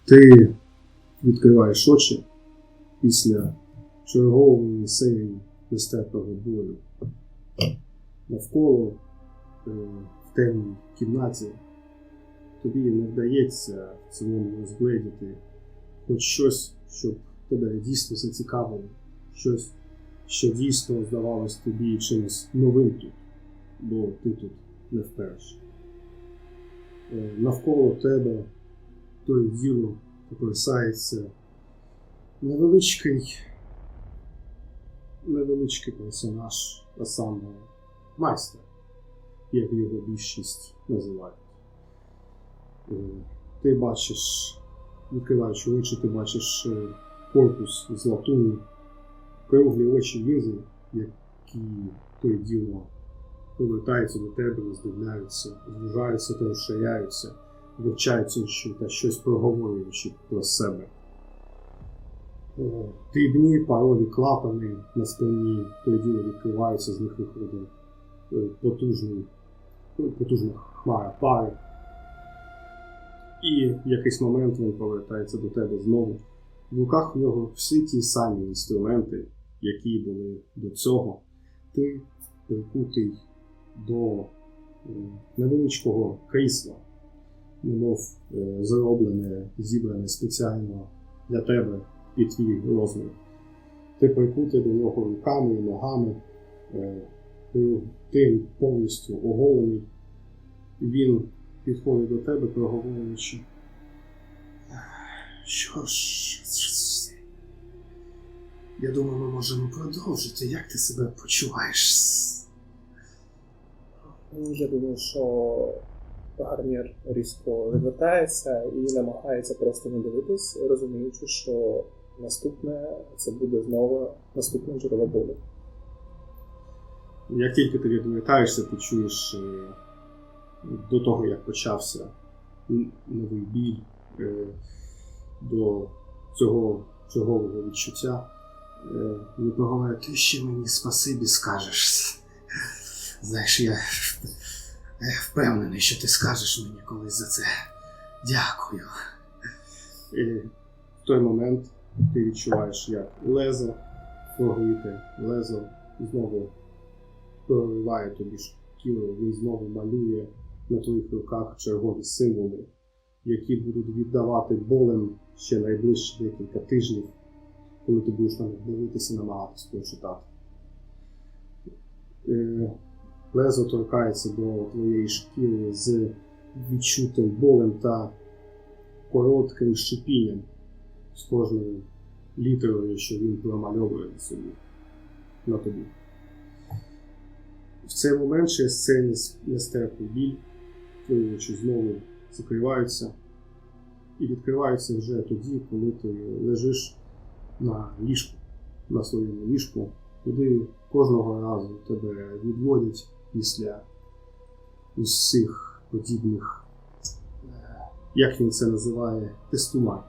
Ти відкриваєш очі після чергової серії нестерпного болю. Навколо, в темній кімнаті, тобі не вдається в цілому розгледіти хоч щось, щоб тебе дійсно зацікавило, щось, що дійсно здавалось тобі чимось новим тут, бо ти тут не вперше. Навколо тебе то й діло поприсається невеличкий персонаж, а саме майстер, як його більшість називають. Ти бачиш, відкриваючи очі, ти бачиш корпус з латуні, круглі очі лізи, які то й діло повертаються до тебе, роздивляються, звужаються та розширяються, вивчаються та щось проговорюючи про себе. Дрібні парові клапани на спині то й діло відкриваються, з них виходить потужна хмара пари. І в якийсь момент він повертається до тебе знову. В руках в нього всі ті самі інструменти, які були до цього. Ти прикутий до невеличкого крісла, немов зібране спеціально для тебе під твій розмір. Ти прикутий до нього руками і ногами, ти повністю оголений. Він підходить до тебе, проговорюючи: що ж, я думаю, ми можемо продовжити. Як ти себе почуваєш? Я думаю, що Гарнір різко відвертається і намагається просто не дивитись, розуміючи, що наступне це буде знову наступне джерело болю. Як тільки ти відвертаєшся, ти чуєш до того, як почався новий біль, до цього чергового відчуття, він проговорює: ти ще мені спасибі скажеш. Знаєш, я впевнений, що ти скажеш мені колись за це. Дякую. І в той момент ти відчуваєш, як лезо, прогріте лезо, знову прориває тобі шкіру, він знову малює на твоїх руках чергові символи, які будуть віддавати болем ще найближчі декілька тижнів, коли ти будеш на них дивитися і намагатися прочитати. Лезо торкається до твоєї шкіри з відчутим болем та коротким шипінням з кожною літерою, що він промальовує на тобі. В цей момент через цей нестерпний біль твої очі знову закриваються і відкриваються вже тоді, коли ти лежиш на ліжку, на своєму ліжку, куди кожного разу тебе відводять після усіх подібних, як він це називає, тестувань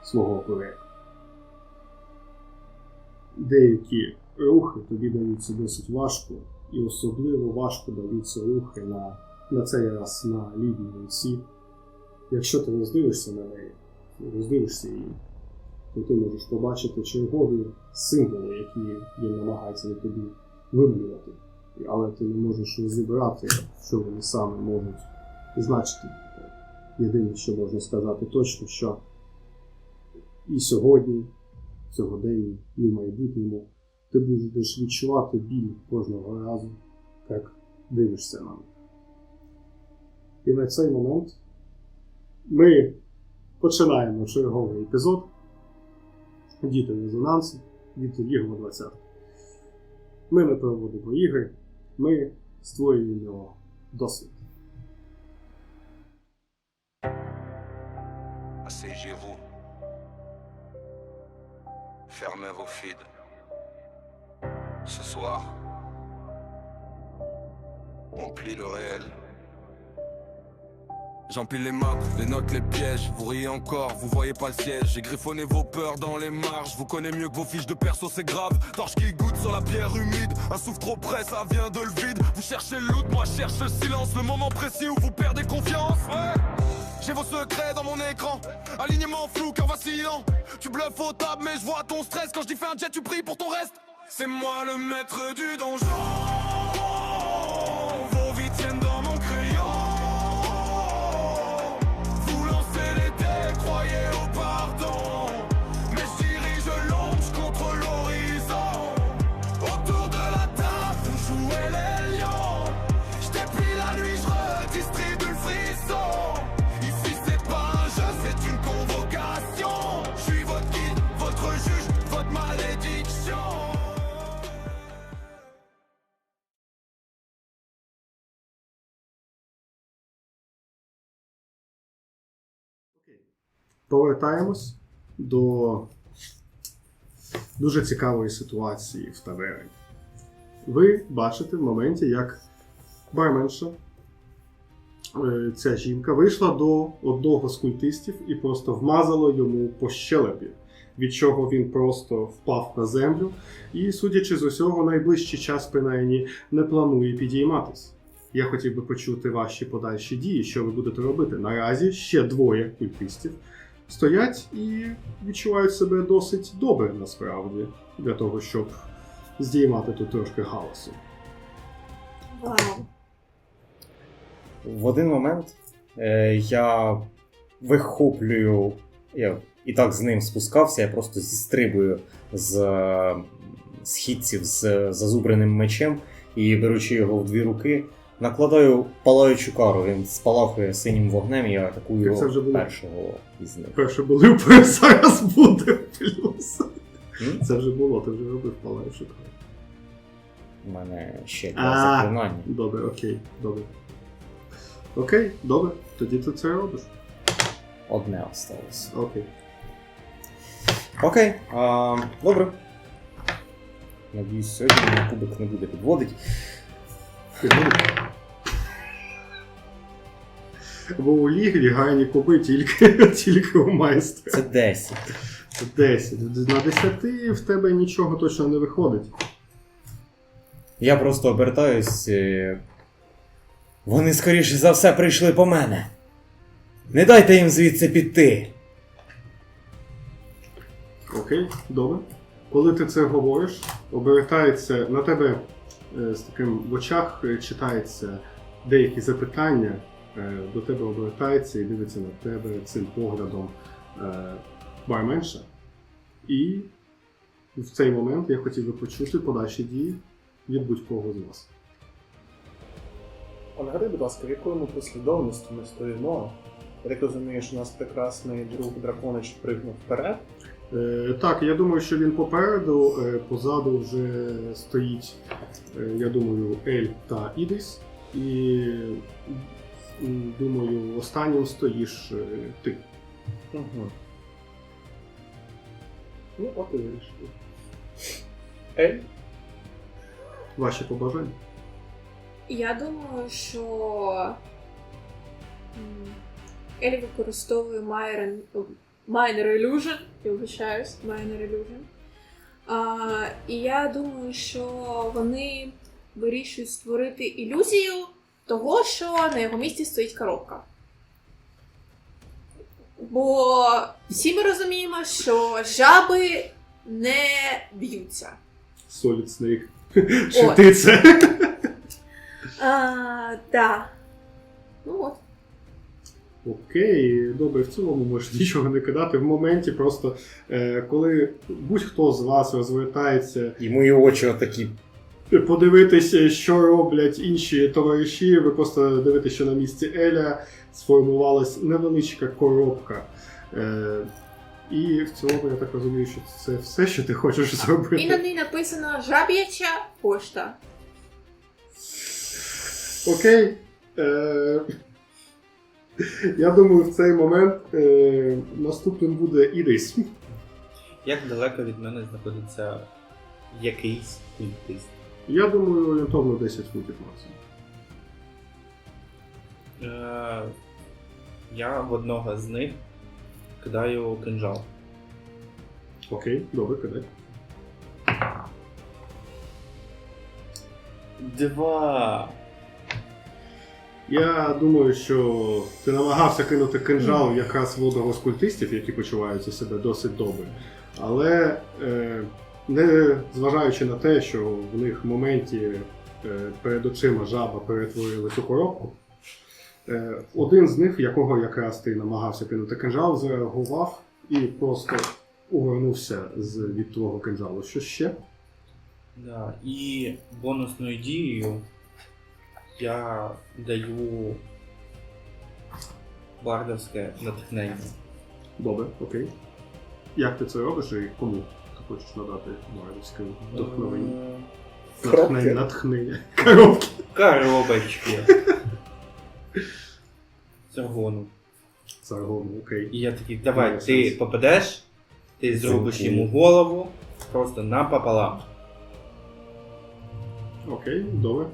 свого проєкту. Деякі рухи тобі даються досить важко, і особливо важко даються рухи на цей раз на лівій руці. Якщо ти роздивишся на неї, роздивишся її, то ти можеш побачити чергові символи, які він намагається на тобі вималювати. Але ти не можеш розібрати, що вони саме можуть значити. Єдине, що можна сказати точно, що і сьогодні, сьогодні, і в майбутньому ти будеш відчувати біль кожного разу, як дивишся на них. І на цей момент ми починаємо черговий епізод «Діти резонансу», «Діти Ігор 20». Ми не проводимо ігри, ми створюємо досвід. Asseyez-vous. Fermez vos feeds. Ce soir, on plie le réel. J'empile les maps, les notes, les pièges. Vous riez encore, vous voyez pas le siège. J'ai griffonné vos peurs dans les marges. Vous connaissez mieux que vos fiches de perso, c'est grave. Torche qui goûte sur la pierre humide. Un souffle trop près, ça vient de le vide. Vous cherchez le loot, moi je cherche le silence. Le moment précis où vous perdez confiance, ouais. J'ai vos secrets dans mon écran, alignement flou car vacillant. Tu bluffes au table mais je vois ton stress. Quand je dis fais un jet tu pries pour ton reste. C'est moi le maître du donjon. Vos vies tiennent dans mon crayon. Vous lancez les dés, croyez au pardon. Mais je dirige l'ombre, je contrôle l'horizon. Autour de la table, vous jouez les lions. Je déplie la nuit, je redistribue le frisson. Ici c'est pas un jeu, c'est une convocation. Je suis votre guide, votre juge, votre malédiction. Повертаємось до дуже цікавої ситуації в таверні. Ви бачите в моменті, як барменша, ця жінка, вийшла до одного з культистів і просто вмазала йому по щелепі, від чого він просто впав на землю і, судячи з усього, найближчий час, принаймні, не планує підійматись. Я хотів би почути ваші подальші дії, що ви будете робити. Наразі ще двоє культистів стоять і відчувають себе досить добре, насправді, для того, щоб здіймати тут трошки галасу. Вау. В один момент я вихоплюю, я і так з ним спускався, я просто зістрибую з східців з зазубреним мечем і, беручи його в дві руки, накладаю палаючу кару, він спалахує синім вогнем, і я атакую Так це вже було. першого із них. Перше були, зараз буде плюс. Це вже було, ти вже робив палаючу кару. У мене ще два заклинання. Добре, окей, добре. Окей, добре, тоді ти це робиш. Одне осталось. Окей. Окей, добре. Надіюсь, сьогодні мій кубик не буде підводити. Бо у лігрі гарні куби тільки у майстра. Це 10. Це 10. На 10 в тебе нічого точно не виходить. Я просто обертаюсь. Вони, скоріше за все, прийшли по мене. Не дайте їм звідси піти. Окей, добре. Коли ти це говориш, обертається на тебе з таким в очах читається деякі запитання, до тебе обертається і дивиться на тебе цим поглядом барменша. І в цей момент я хотів би почути подальші дії від будь-кого з вас. А нагадай, будь ласка, в якої ми послідовності ми стоїмо? Я так розумію, що у нас прекрасний друг Драконич пригнув вперед. Так, я думаю, що він попереду, позаду вже стоїть, я думаю, Ель та Ідис. І, думаю, останнім стоїш ти. Угу. Ну, от і вирішили. Ель? Ваші побажання? Я думаю, що Елі використовує Minor Illusion, я вибачаюсь, Minor Illusion. І я думаю, що вони вирішують створити ілюзію того, що на його місці стоїть коробка. Бо всі ми розуміємо, що жаби не б'ються. Solid Snake. Чи ти це? Так. Ну от. Окей, добре, в цілому можеш нічого не кидати. В моменті просто, коли будь-хто з вас розвертається І мої очі отакі. подивитися, що роблять інші товариші, ви просто дивитесь, що на місці Еля сформувалась невеличка коробка. І в цілому, я так розумію, що це все, що ти хочеш зробити. І на ній написано «Жаб'яча пошта». Окей. Я думаю, в цей момент наступним буде Ідис. Як далеко від мене знаходиться якийсь культист? Я думаю, орієнтовно 10 футів максимум. Я в одного з них кидаю кинжал. Окей, добре, кидай. 2. Я думаю, що ти намагався кинути кинжал якраз в одного з культистів, які почуваються себе досить добре. Але не зважаючи на те, що в них в моменті перед очима жаба перетворилась у коробку, один з них, в якого якраз ти намагався кинути кинжал, зреагував і просто увернувся від твого кинжалу. Що ще? Да. І бонусною дією я даю бардовське натхнення. Добре, окей. Як ти це робиш і кому ти хочеш надати бардовське вдохновення? Коробки. Натхнення. Коробки. Коробочки. Загону. Саргону, окей. І я такий, давай, Має ти сенс. попадеш, ти зробиш Окей. йому голову просто напополам. Окей, добре.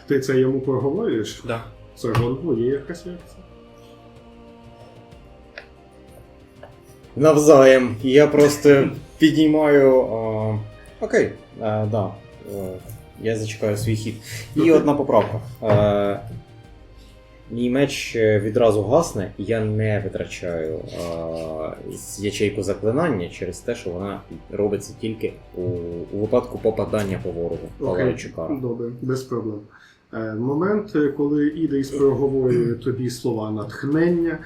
Ти це йому проговорюєш? Да. Саргон, є якась реакція? Навзаєм. Я просто піднімаю. Окей, да. Я зачекаю свій хід. І Окей. одна поправка. Мій меч відразу гасне, і я не витрачаю ячейку заклинання через те, що вона робиться тільки у випадку попадання по ворогу. Палаючи кару. Добре, без проблем. Момент, коли Ідейс проговорює тобі слова натхнення,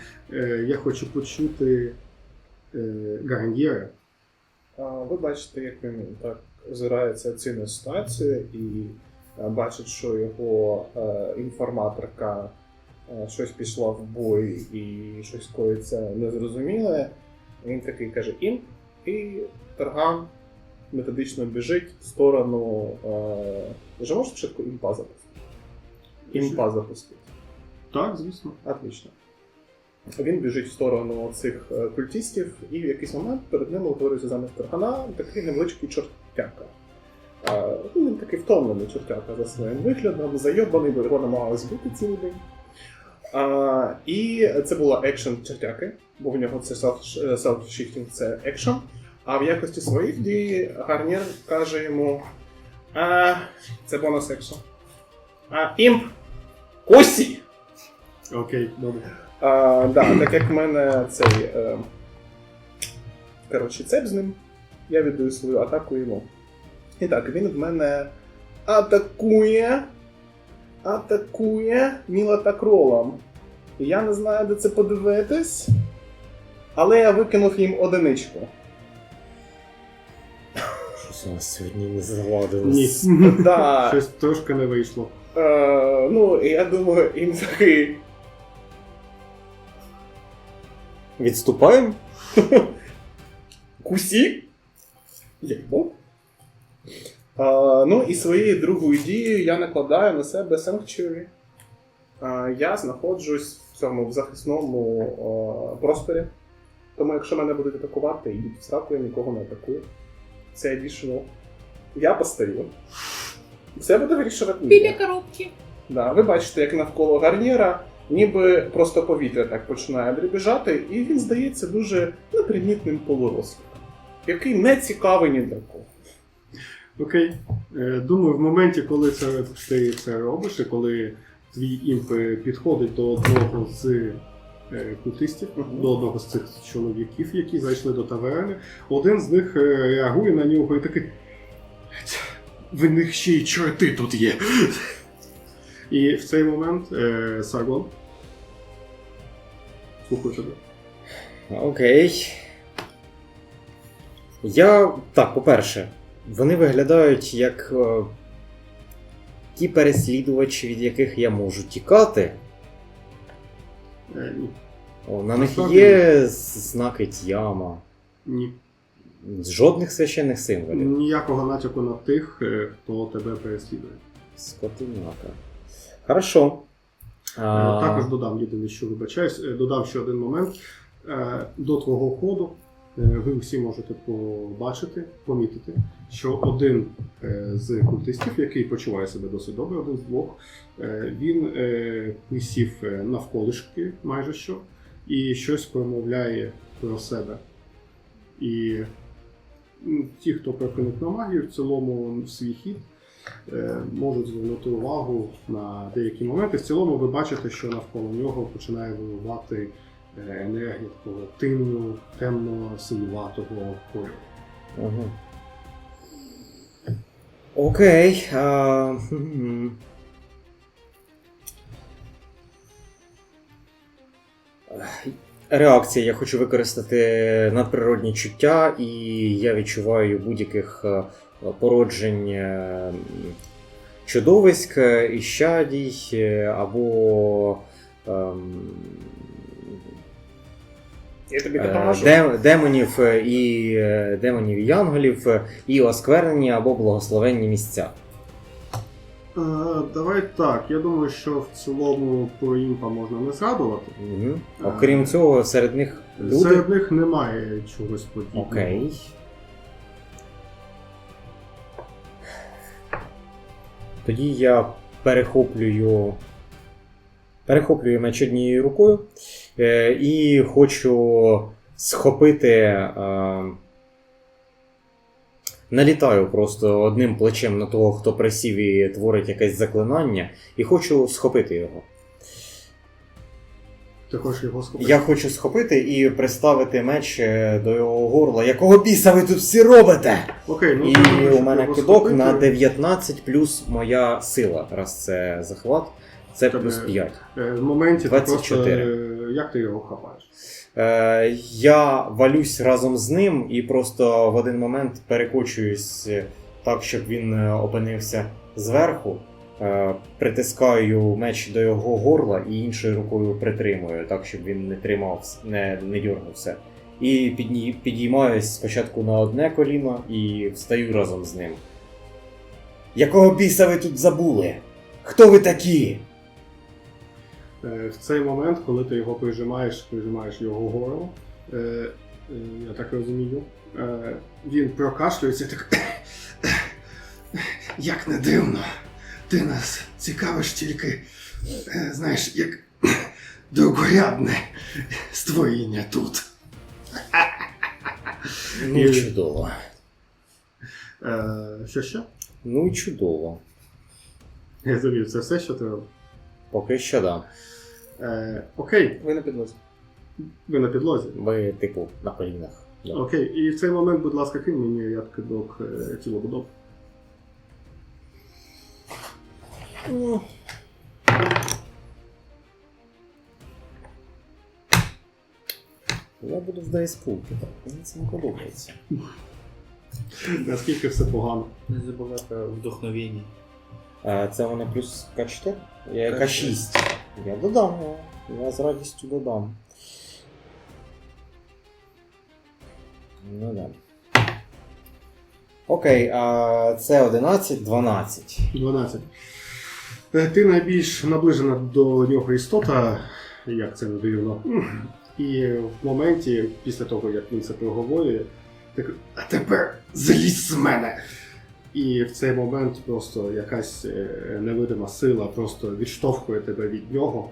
я хочу почути Гарньєра. Ви бачите, як він так озирається оцінює ситуацію і бачить, що його інформаторка щось пішла в бой і щось коїться незрозуміле. Він такий каже «імп», і Тарган методично біжить в сторону. Вже можеш спочатку імпа запустити? Імпа запустити. Так, звісно. Отлично. Він біжить в сторону цих культистів, і в якийсь момент перед ним утворюється замість Таргана такий невеличкий чортяка. Він такий втомлений чортяка за своїм виглядом, зайобаний, бо його намагалися збити цілий день. І це була екшн чортяки, бо в нього це селф-шифтінг, це екшн. А в якості своїх дій Гарнір каже йому: це бонус екшн. Імп! Косі! Окей, добре. Так як в мене цей цеп з ним, я віддаю свою атаку йому. І так, він в мене атакує мілатакролом. Я не знаю, де це подивитись, але я викинув їм одиничку. Щось у нас сьогодні не заладилось. Ні. Да. Щось трошки не вийшло. І я думаю, їм такий. Відступаємо? Кусі? Єбо. І своєю другою дією я накладаю на себе Sanctuary. Я знаходжусь в цьому захисному просторі. Тому якщо мене будуть атакувати, йдіть в сраку, я нікого не атакую. Це additional. Я постаю. Все буде вирішувати Біля Мія. коробки. Да, ви бачите, як навколо Гарнєра ніби просто повітря так починає дрібіжати, і він здається дуже непримітним полуросликом, який не цікавий ні для кого. Окей. Думаю, в моменті, коли ти це робиш, і коли твій імп підходить до одного з культистів, до одного з цих чоловіків, які зайшли до таверни, один з них реагує на нього і такий: в них ще й чорти тут є. І в цей момент Саргон. Слухаю тебе. Окей. Так, по-перше, вони виглядають як ті переслідувачі, від яких я можу тікати. Ні. На них Насправді є знаки Т'яма. Ні. Жодних священних символів. Ніякого натяку на тих, хто тебе переслідує. Скотиняка. Хорошо. Також додам єдине, що вибачаюсь, додам ще один момент. До твого ходу ви всі можете помітити, що один з культистів, який почуває себе досить добре, один з двох, він присів навколишки майже що, і щось промовляє про себе. І ті, хто прокинуть на магію, в цілому в свій хід можуть звернути увагу на деякі моменти. В цілому ви бачите, що навколо нього починає виливати енергія такого темно-синюватого кольору. Угу. Окей. Реакція. Я хочу використати надприродні чуття, і я відчуваю будь-яких породжень чудовиськ, іщадій або Я тобі допоможу. демонів і янголів, і осквернені або благословенні місця. Давай так, я думаю, що в цілому про імпа можна не згадувати. Угу. Окрім цього, серед них люди. Серед них немає чогось подібного. Окей. Тоді я перехоплюю меч однією рукою і хочу схопити. Налітаю просто одним плечем на того, хто присів і творить якесь заклинання, і хочу схопити його. Ти хочеш його схопити? Я хочу схопити і приставити меч до його горла. Якого біса ви тут всі робите? Окей, ну, І ти можеш у мене його кидок схопити. на 19 плюс моя сила. Раз це захват, це Тебе- плюс 5. В моменті ти 24. просто... Як ти його хапаєш? Я валюсь разом з ним і просто в один момент перекочуюсь так, щоб він опинився зверху. Притискаю меч до його горла і іншою рукою притримую, так, щоб він не тримав, не дьорнувся. І підіймаюсь спочатку на одне коліно і встаю разом з ним. Якого біса ви тут забули? Хто ви такі? В цей момент, коли ти його прижимаєш його горло, я так розумію, він прокашлюється так. Як не дивно, ти нас цікавиш тільки, знаєш, як другорядне створіння тут. Ну і чудово. Що? Ну і чудово. Я розумію, це все, що ти робиш? Поки що да. Окей, Ви на підлозі. ви на підлозі. Ви, типу, на колінах. Да. Окей, і в цей момент, будь ласка, кинь мені рядкидок тілобудов. Я буду в ДСПУки, так. Мені це не подобається. Наскільки все погано. Не забувай про вдохновення. Це у мене плюс К4? К6. Я додам, я з радістю додам. Ну да. Окей, це 11, 12. 12. Ти найбільш наближена до нього істота, як це не дивно. І в моменті, після того, як він це проговорює, ти кажеш, а тепер злізь з мене! І в цей момент просто якась невидима сила просто відштовхує тебе від нього,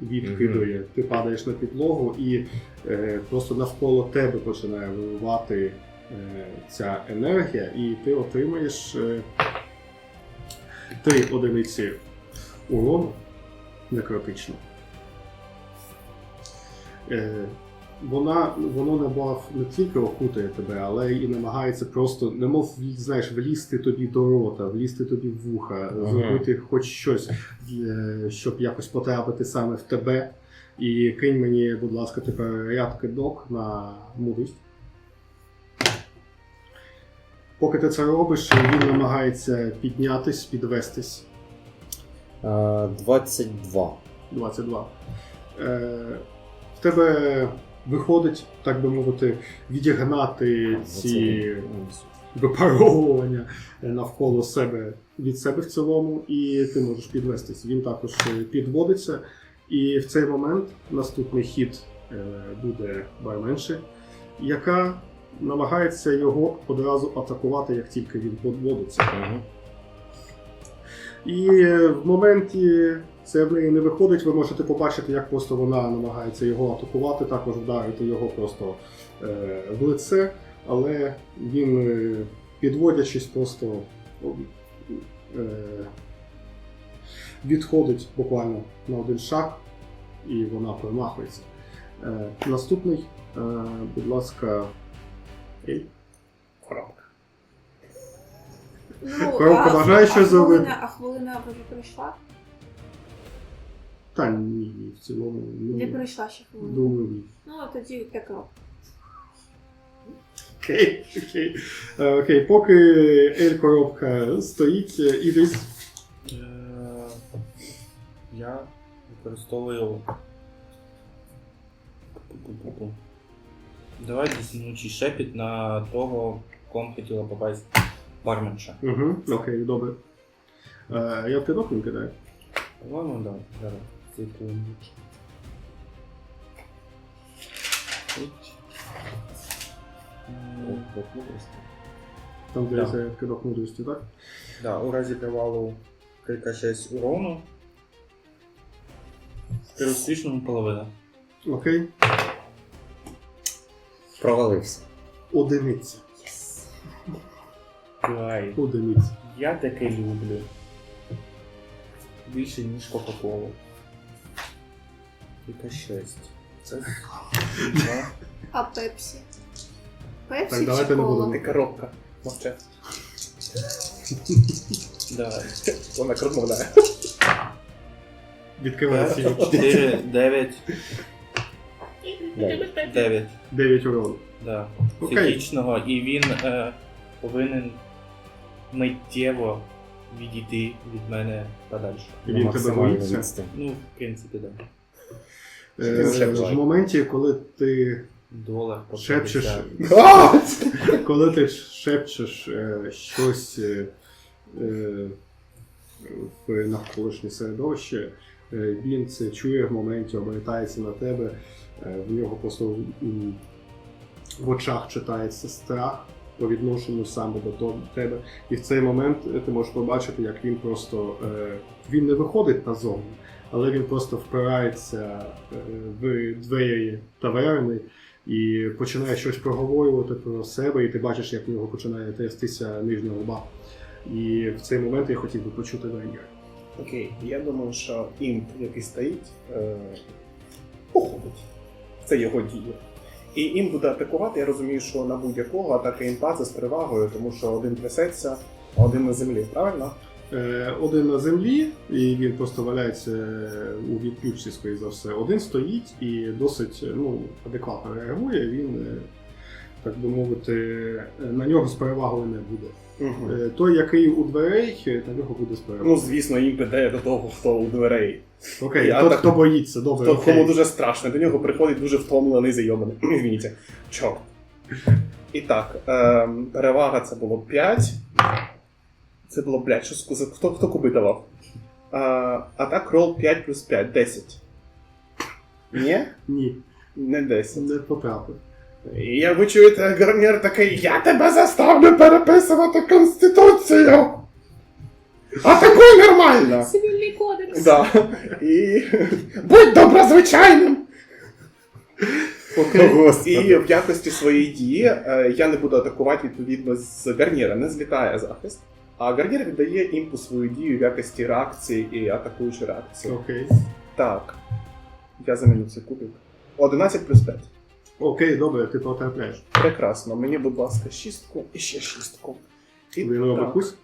відкидує. Ти падаєш на підлогу і просто навколо тебе починає виливати ця енергія, і ти отримаєш 3 одиниці урону некротично. Воно не тільки окутує тебе, але і намагається просто, немов, знаєш, влізти тобі до рота, влізти тобі в вуха, зробити хоч щось, щоб якось потрапити саме в тебе. І кинь мені, будь ласка, тепер рядкидок на мудрість. Поки ти це робиш, він намагається піднятись, підвестись. 22. 22. В тебе виходить, так би мовити, відігнати ці випаровування навколо себе від себе в цілому, і ти можеш підвестись. Він також підводиться, і в цей момент наступний хід буде барменші, яка намагається його одразу атакувати, як тільки він підводиться. І в моменті це в неї не виходить, ви можете побачити, як просто вона намагається його атакувати, також вдарити його просто в лице, але він, підводячись, просто відходить буквально на один шаг, і вона промахується. Наступний, будь ласка, Ель. Коробка. Ну, Коробка бажає щось зробити? А хвилина вже пройшла? Та ні, в цілому. Не пройшла ще хвилина. Думаю, ні. Ну, тоді як роб. Окей, поки Ель-коробка стоїть, Ідріс. Я використовую. Давай діснучий шепіт на того, кому хотіла попасть барменша. Угу, окей, добре. Я в кидок не кидаю. По-моєму, да. Зараз. Секундочку. Там Да. здається кидок мудрості, так? Да, у разі привалу крика 6 урону. При успішному половина. Окей. Провалився. Одиниця. Кай. Одиниця. Я таке люблю. Більше, ніж Кока-Колу. Крика 6. Це 2. А пепсі? Пепсі Так, давайте чи не кола? будемо. Не коробка. Мовче. Давай. Вона кормовляє. Відкривається 4, 9. 9. 9 урону. Да. Окей. Психічного, і він повинен миттєво відійти від мене подальше. І він тебе боїться. відстань. Ну, в принципі, да. В моменті, коли ти $1 по шепчеш, 50. коли ти шепчеш щось в навколишнє середовище, він це чує в моменті, обертається на тебе, в нього просто в очах читається страх по відношенню саме до тебе. І в цей момент ти можеш побачити, як він просто він не виходить назовні, але він просто впирається в двері таверни і починає щось проговорювати про себе, і ти бачиш, як в нього починає трястися нижня губа. І в цей момент я хотів би почути Венгер. Окей, я думаю, що імп, який стоїть, походить. Це його дія. І імп буде атакувати, я розумію, що на будь-якого атака імпа це з перевагою, тому що один трясеться, а один на землі, правильно? Один на землі, і він просто валяється у відключці, скоріш за все. Один стоїть і досить адекватно реагує, він, так би мовити, на нього з перевагою не буде. Угу. Той, який у дверей, на нього буде з перевагою. Ну, звісно, імп іде до того, хто у дверей. Окей, я тот, так- хто боїться, добре. Хто, окей. кому дуже страшно, до нього приходить дуже втомлений, зайоманий. Извините. Чорт. І так, перевага це було 5. Це було, блядь, що сказав? Хто куби давав? А так рол 5 плюс 5, 10. Ні? Ні, Не 10. не потрапив. І ви чуєте, Гарнір такий, я тебе заставлю переписувати Конституцію! Атакуй нормально! Цивільний кодекс. Да. І будь доброзвичайним! І в якості своєї дії я не буду атакувати відповідно з Гарніра, не злітає захист. А Гарнір віддає імпу свою дію в якості реакції і атакуючої реакції. Окей. Так. Я заміню цей кубик. 11 плюс 5. Окей, добре, ти потрапляєш. Прекрасно. Мені, будь ласка, 6 і ще 6. І Він робить так. кусь.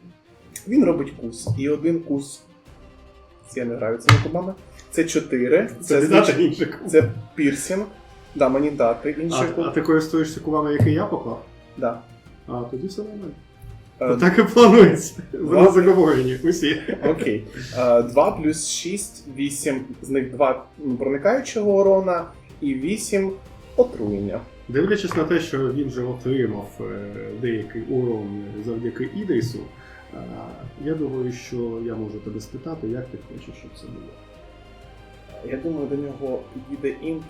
Він робить кус. І один кус. Я не граю цими кубами. Це 4. Це не дати інший куб. Це пірсінг. Да, мені дати інший куб. А ти користуєшся кубами, які я поклав? Да. А, тоді все нормально. Е, Так і планується. Вони два- заговорені, усі. Окей. 2 плюс 6, 8, з них 2 проникаючого урона і 8 отруєння. Дивлячись на те, що він вже отримав деякий урон завдяки Ідрісу, я думаю, що я можу тебе спитати, як ти хочеш, щоб це було. Я думаю, до нього підійде імп,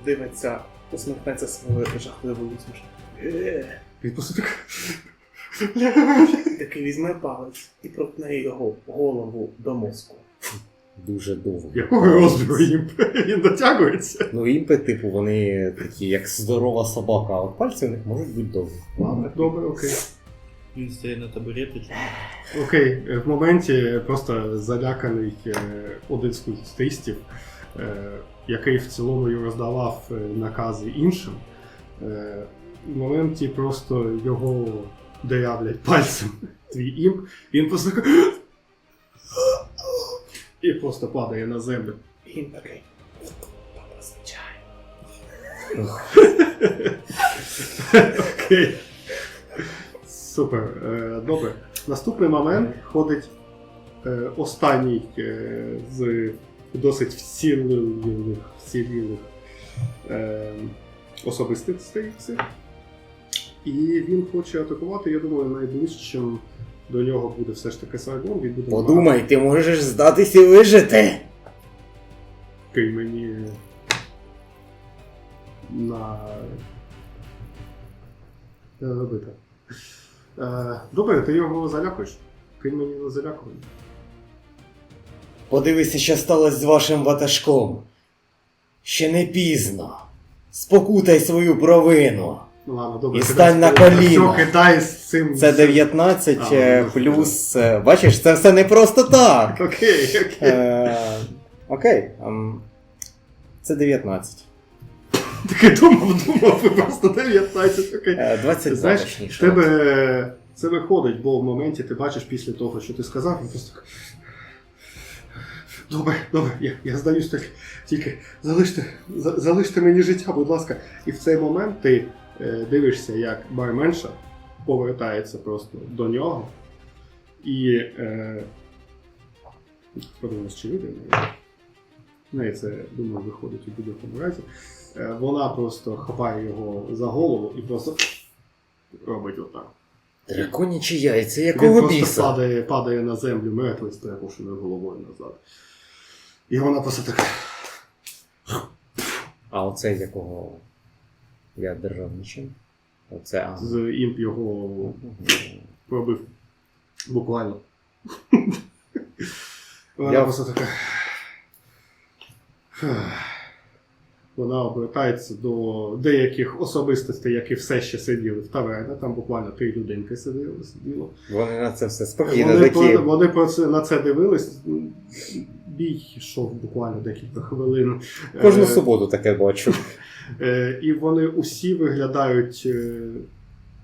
дивиться, усміхнеться своєю жахливою усмішкою. Він просто так. Такий візьме палець і проткне його голову до мозку. Дуже довго. Якого розміру імп? Він дотягується. Ну, імпи, типу, вони такі, як здорова собака, а от пальці у них можуть бути довгі. Ладно, добре, окей. Він стоїть на табуреті. Окей, в моменті просто заляканий один з культистів, який в цілому й роздавав накази іншим. В моменті просто його доявлять пальцем твій імп, він просто і просто падає на землю. Він такий. Окей. Супер. Добре. Наступний момент ходить останній з досить вцілілих особистостей цих. І він хоче атакувати, я думаю, найближчим до нього буде все ж таки Сайгон. Він буде Подумай, ти можеш здатися і вижити. Кинь мені на робити. Добре, ти його залякуєш. Кинь мені на залякування. Подивися, що сталося з вашим ватажком. Ще не пізно. Спокутай свою провину. Ну ладно, добре. І стань на коліна. Що кидай з цим. Це 19 ну, плюс. Бачиш, це все не просто так. Окей. Окей. Це 19. Таки думав, ви просто 19, окей. 22 Знаєш, точніше. в тебе це виходить, бо в моменті ти бачиш після того, що ти сказав, він просто так. Добре, я здаюсь так. Тільки залиште мені життя, будь ласка. І в цей момент ти дивишся, як барменша повертається просто до нього. І подивимось, чи вийде. В неї це, думаю, виходить у будь-якому разі. Вона просто хапає його за голову і просто робить отак. Драконячі яйця, Він якого просто біса? падає на землю мертвий з перепушеною головою назад. І вона просто така. А оце якого я держав нічим? Оце З імп його пробив. Буквально. Вона просто така. Вона обертається до деяких особистостей, які все ще сиділи в таверні. Там буквально 3 людинки сиділо. Вони на це все спокійно такі. Вони на це дивились. Бій йшов буквально декілька хвилин. Кожну суботу таке бачу. І вони усі виглядають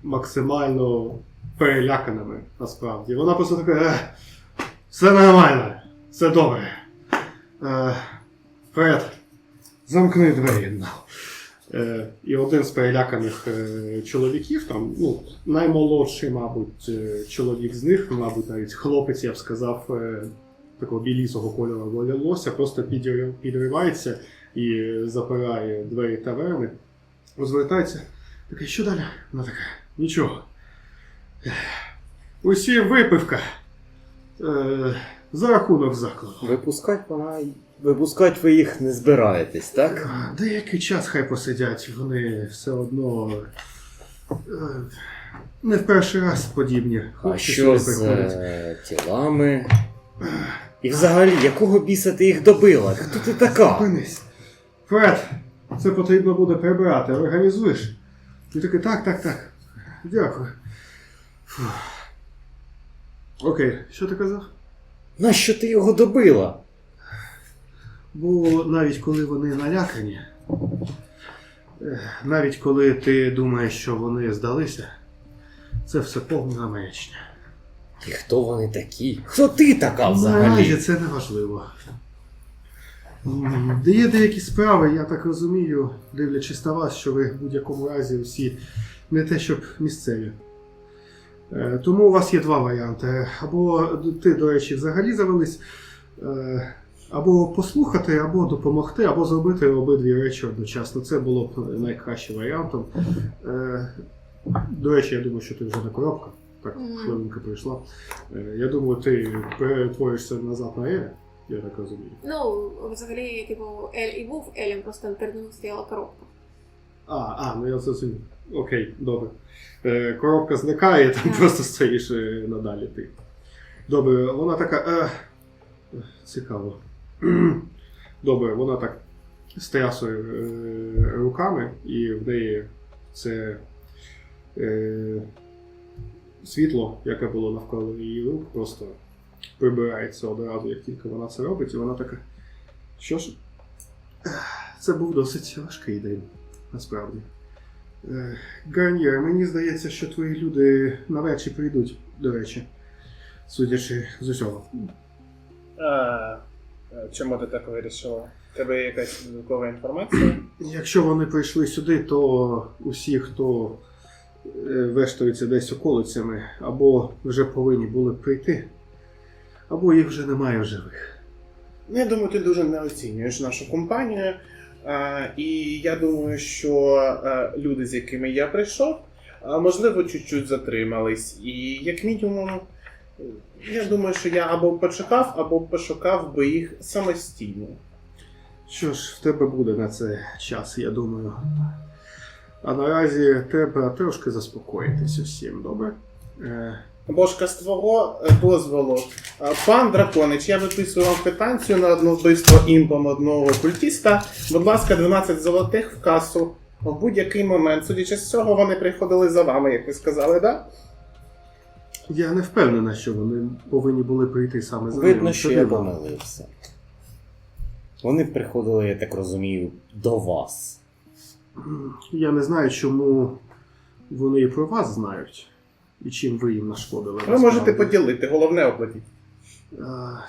максимально переляканими, насправді. Вона просто така, все нормально, все добре. Фред, замкни двері. І один з переляканих чоловіків, там, ну, наймолодший, мабуть, чоловік з них, мабуть, навіть хлопець, я б сказав, такого білісого кольору волосся, просто підривається і запирає двері таверни, розвертається, такий, що далі? Вона така, нічого. Усі випивка за рахунок закладу. Випускать ви їх не збираєтесь, так? Деякий час хай посидять, вони все одно не в перший раз подібні. А Хлопці що сюди з приходять. тілами? І взагалі, якого біса ти їх добила? Хто ти така? Зупинись. Фред, це потрібно буде прибрати, організуєш? І такий, так. Дякую. Фух. Окей, що ти казав? Нащо ти його добила? Бо навіть коли вони налякані, навіть коли ти думаєш, що вони здалися, це все повна маячня. І хто вони такі? Хто ти така Наразі взагалі? це не важливо. Де є деякі справи, я так розумію, дивлячись на вас, що ви в будь-якому разі всі не те, щоб місцеві. Тому у вас є 2 варіанти. Або ти, до речі, взагалі завелись, або послухати, або допомогти, або зробити обидві речі одночасно. Це було б найкращим варіантом. До речі, я думаю, що ти вже не коробка. Так, хвилинка прийшла. Я думаю, ти перетворишся назад на Еля, я так розумію. Ну, взагалі, типу, Ель і був Елем, просто перед ним стояла коробка. Ну я зрозумів. Окей, добре. Коробка зникає, там просто стоїш надалі ти. Добре, вона така. Цікаво. Добре, вона так стрясує руками, і в неї це світло, яке було навколо її рук, просто прибирається одразу, як тільки вона це робить, і вона така. Що ж, це був досить важкий день, насправді. Гарнір, мені здається, що твої люди навряд чи прийдуть, до речі, судячи з усього. Чому ти так вирішила? У тебе є якась додаткова інформація? Якщо вони прийшли сюди, то усі, хто вештаються десь околицями, або вже повинні були б прийти, або їх вже немає в живих. Ну, я думаю, ти дуже не оцінюєш нашу компанію. І я думаю, що люди, з якими я прийшов, можливо, чуть-чуть затримались. І як мінімум, я думаю, що я або почекав, або пошукав би їх самостійно. Що ж, в тебе буде на це час, я думаю. А наразі треба трошки заспокоїтись усім, добре? Божка, з твого дозволу. Пан Драконич, я виписую вам квитанцію на одне вбивство імпом одного культіста. Будь ласка, 12 золотих в касу. В будь-який момент. Судячи з цього, вони приходили за вами, як ви сказали, да? Я не впевнена, що вони повинні були прийти саме за Видно, ним. що я помилився. Вони приходили, я так розумію, до вас. Я не знаю, чому вони і про вас знають, і чим ви їм нашкодили. Ви можете насправді. поділити, головне оплатіть.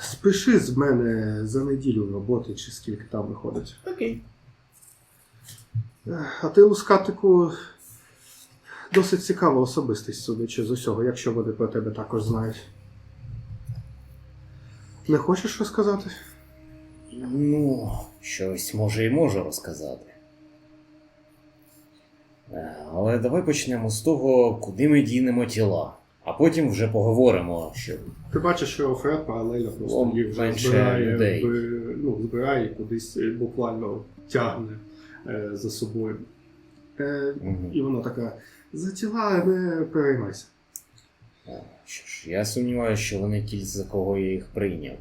Спиши з мене за неділю роботи, чи скільки там виходить. Окей. А ти, Лускатику, досить цікава особистість, судячи з усього, якщо вони про тебе також знають. Не хочеш розказати? Ну, щось може і можу розказати. Але давай почнемо з того, куди ми дінемо тіла. А потім вже поговоримо, що Ти бачиш, що Фред паралельно просто О, їх вже менше збирає, людей. збирає і кудись буквально тягне за собою. Мгм. І вона така, за тіла не переймайся. Що ж, я сумніваюся, що вони ті, за кого я їх прийняв.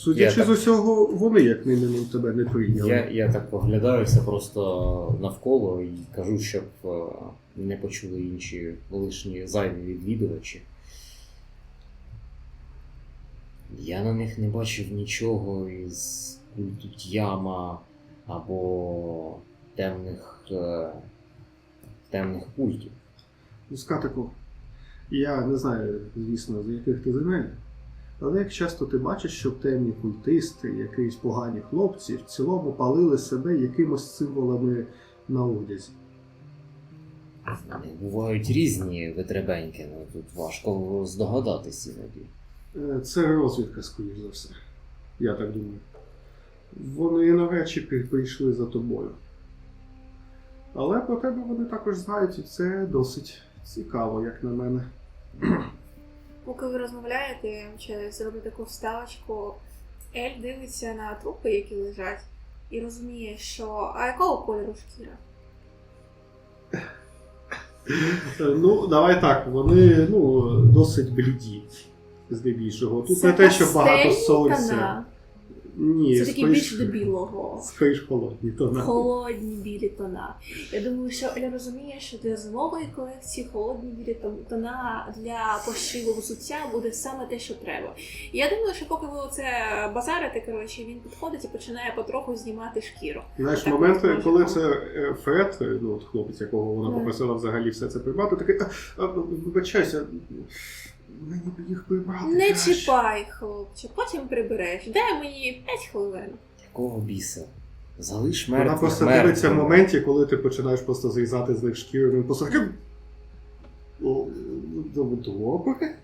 Судячи Я з усього, вони як мінімум тебе не прийняли. Я так поглядаюся просто навколо і кажу, щоб не почули інші лишні зайві відвідувачі. Я на них не бачив нічого із культу Т'яма або темних культів. Лускатику, я не знаю, звісно, з яких ти земель, але як часто ти бачиш, щоб темні культисти, якісь погані хлопці в цілому палили себе якимось символами на одязі. Вони бувають різні витребеньки, але тут важко здогадатись іноді. Це розвідка, скоріш за все. Я так думаю. Вони навряд чи прийшли за тобою. Але про тебе вони також знають, і це досить цікаво, як на мене. Поки ви розмовляєте, я ще зроблю таку вставочку. Ель дивиться на трупи, які лежать, і розуміє, що а якого кольору шкіра? Ну, давай так, вони досить бліді, здебільшого. Тут не те, що багато пастельні сонця. тона. Ні, Це такі більш до білого. скоріш холодні тона. Холодні білі тона. Я думаю, що Еля розуміє, що для зимової колекції холодні білі тона для пошиву взуття буде саме те, що треба. І я думаю, що поки ви оце базарите, коротше, він підходить і починає потроху знімати шкіру. Знаєш, Так, моменти, можна. коли це Фред, от хлопець, якого вона попросила взагалі все це прибрати, такий, вибачайся, мені б їх прибрати. Не краще». чіпай, хлопче, потім прибереш. Дай мені 5 хвилин. Якого біса? Залиш мертвих Вона просто мертвими. дивиться в моменті, коли ти починаєш просто зрізати з них шкіру, він просто такий, добре.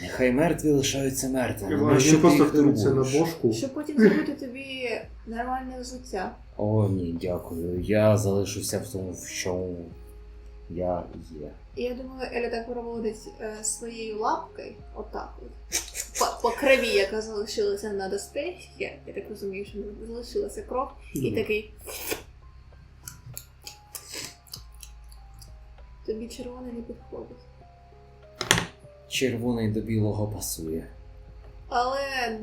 Нехай мертві лишаються мертвими. Він просто втулиться на бошку. Щоб потім зробити тобі нормальне взуття. О, ні, дякую. Я залишуся в тому, в чому я є. І я думаю, Еля так проводить своєю лапкою, отак от, по крові, яка залишилася на доспехі, я так розумію, що залишилася кров, і такий... Тобі червоний не підходить. Червоний до білого пасує. Але,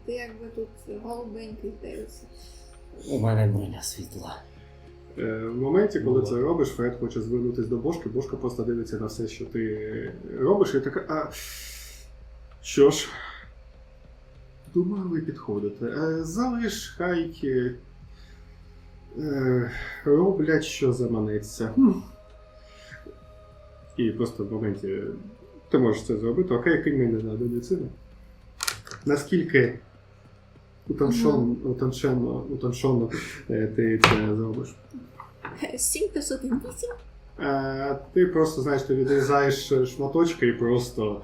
ти якби тут голубенький здається. У мене броня світла. В моменті, коли це робиш, Фред хоче звернутися до Бошки, Бошка просто дивиться на все, що ти робиш, і така. Що ж, думаю, ви підходите. Залиш, хай роблять, що заманеться. І просто в моменті ти можеш це зробити, окей, кинь мене на медицину. Наскільки утонченно ти це зробиш? 7 500 8. Ти просто, знаєш, ти відрізаєш шматочки і просто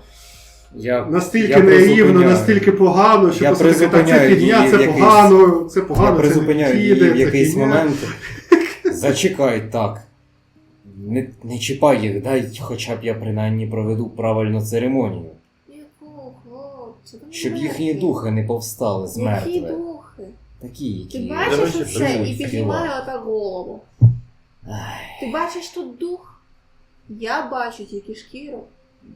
Я настільки нерівно, призупиняю. настільки погано, що Я просто так, це призупиняю фігня, її це в якийсь- погано, це Я погано, це не призупиняю її піде, в це якийсь фігня. момент. Зачекай, так. Не чіпай їх, дай хоча б я принаймні проведу правильну церемонію. Яку, хлопці? ви Щоб мертві. їхні духи не повстали з Які мертвих. духи? Такі, Ти які... бачиш Давайте оце приймуть і тіла. піднімає отак голову. Ай, Ти бачиш тут дух? Я бачу тільки шкіру,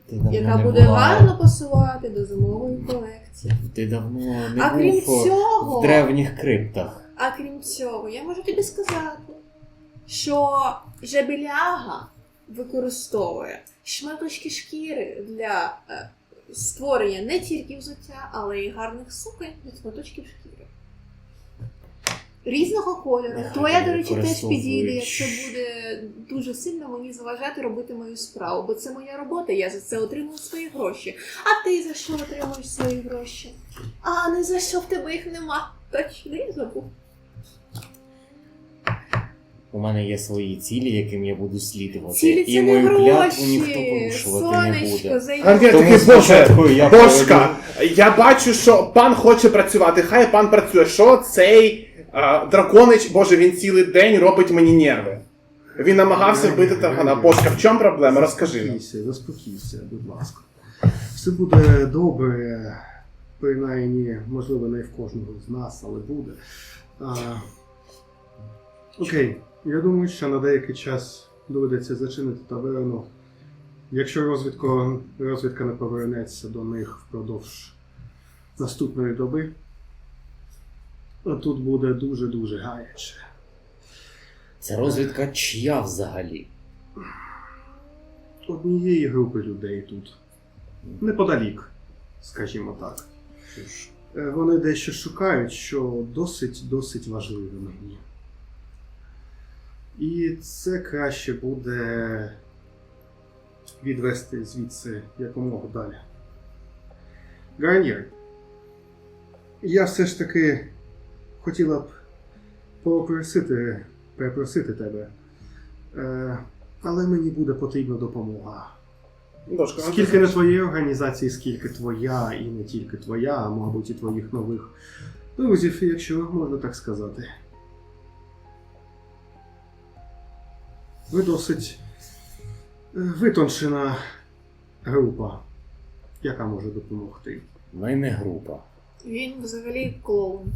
ти давно яка не буде була. гарно пасувати до зимової колекції. Ти давно А не крім був цього, в древніх криптах. а крім цього, я можу тобі сказати, що жабеляга використовує шматочки шкіри для створення не тільки взуття, але й гарних суконь з шматочків шкіри. Різного кольору. Ага, Твоя, до речі, теж використовують. підійде, якщо буде дуже сильно мені заважати робити мою справу, бо це моя робота, я за це отримую свої гроші. А ти за що отримуєш свої гроші? А не за що в тебе їх нема. Точно, я забув. У мене є свої цілі, яким я буду слідувати. Цілі і це не мою клятву ніхто гроші. порушувати не буде. Сонечко, зайди. Гарнір Тому такий, спочатку я Бошка, я бачу, що пан хоче працювати, хай пан працює. Що цей драконич, боже, він цілий день робить мені нерви. Він намагався вбити таргана. Бошка, в чому проблема? Розкажи нам. Заспокійся, будь ласка. Все буде добре, принаймні, можливо, не в кожного з нас, але буде. Окей, я думаю, що на деякий час доведеться зачинити таверну. Якщо розвідка не повернеться до них впродовж наступної доби, тут буде дуже-дуже гаряче. Це розвідка чия взагалі? Однієї групи людей тут. Неподалік, скажімо так. Вони дещо шукають, що досить важливе мені. І це краще буде відвести звідси якомога далі. Гарнір, я все ж таки хотіла б перепросити тебе. Але мені буде потрібна допомога. Бошка, Скільки не твоєї організації, скільки твоя, і не тільки твоя, а мабуть і твоїх нових друзів, якщо можна так сказати. Ви досить витончена група, яка може допомогти. Ми не група. Він взагалі клоун.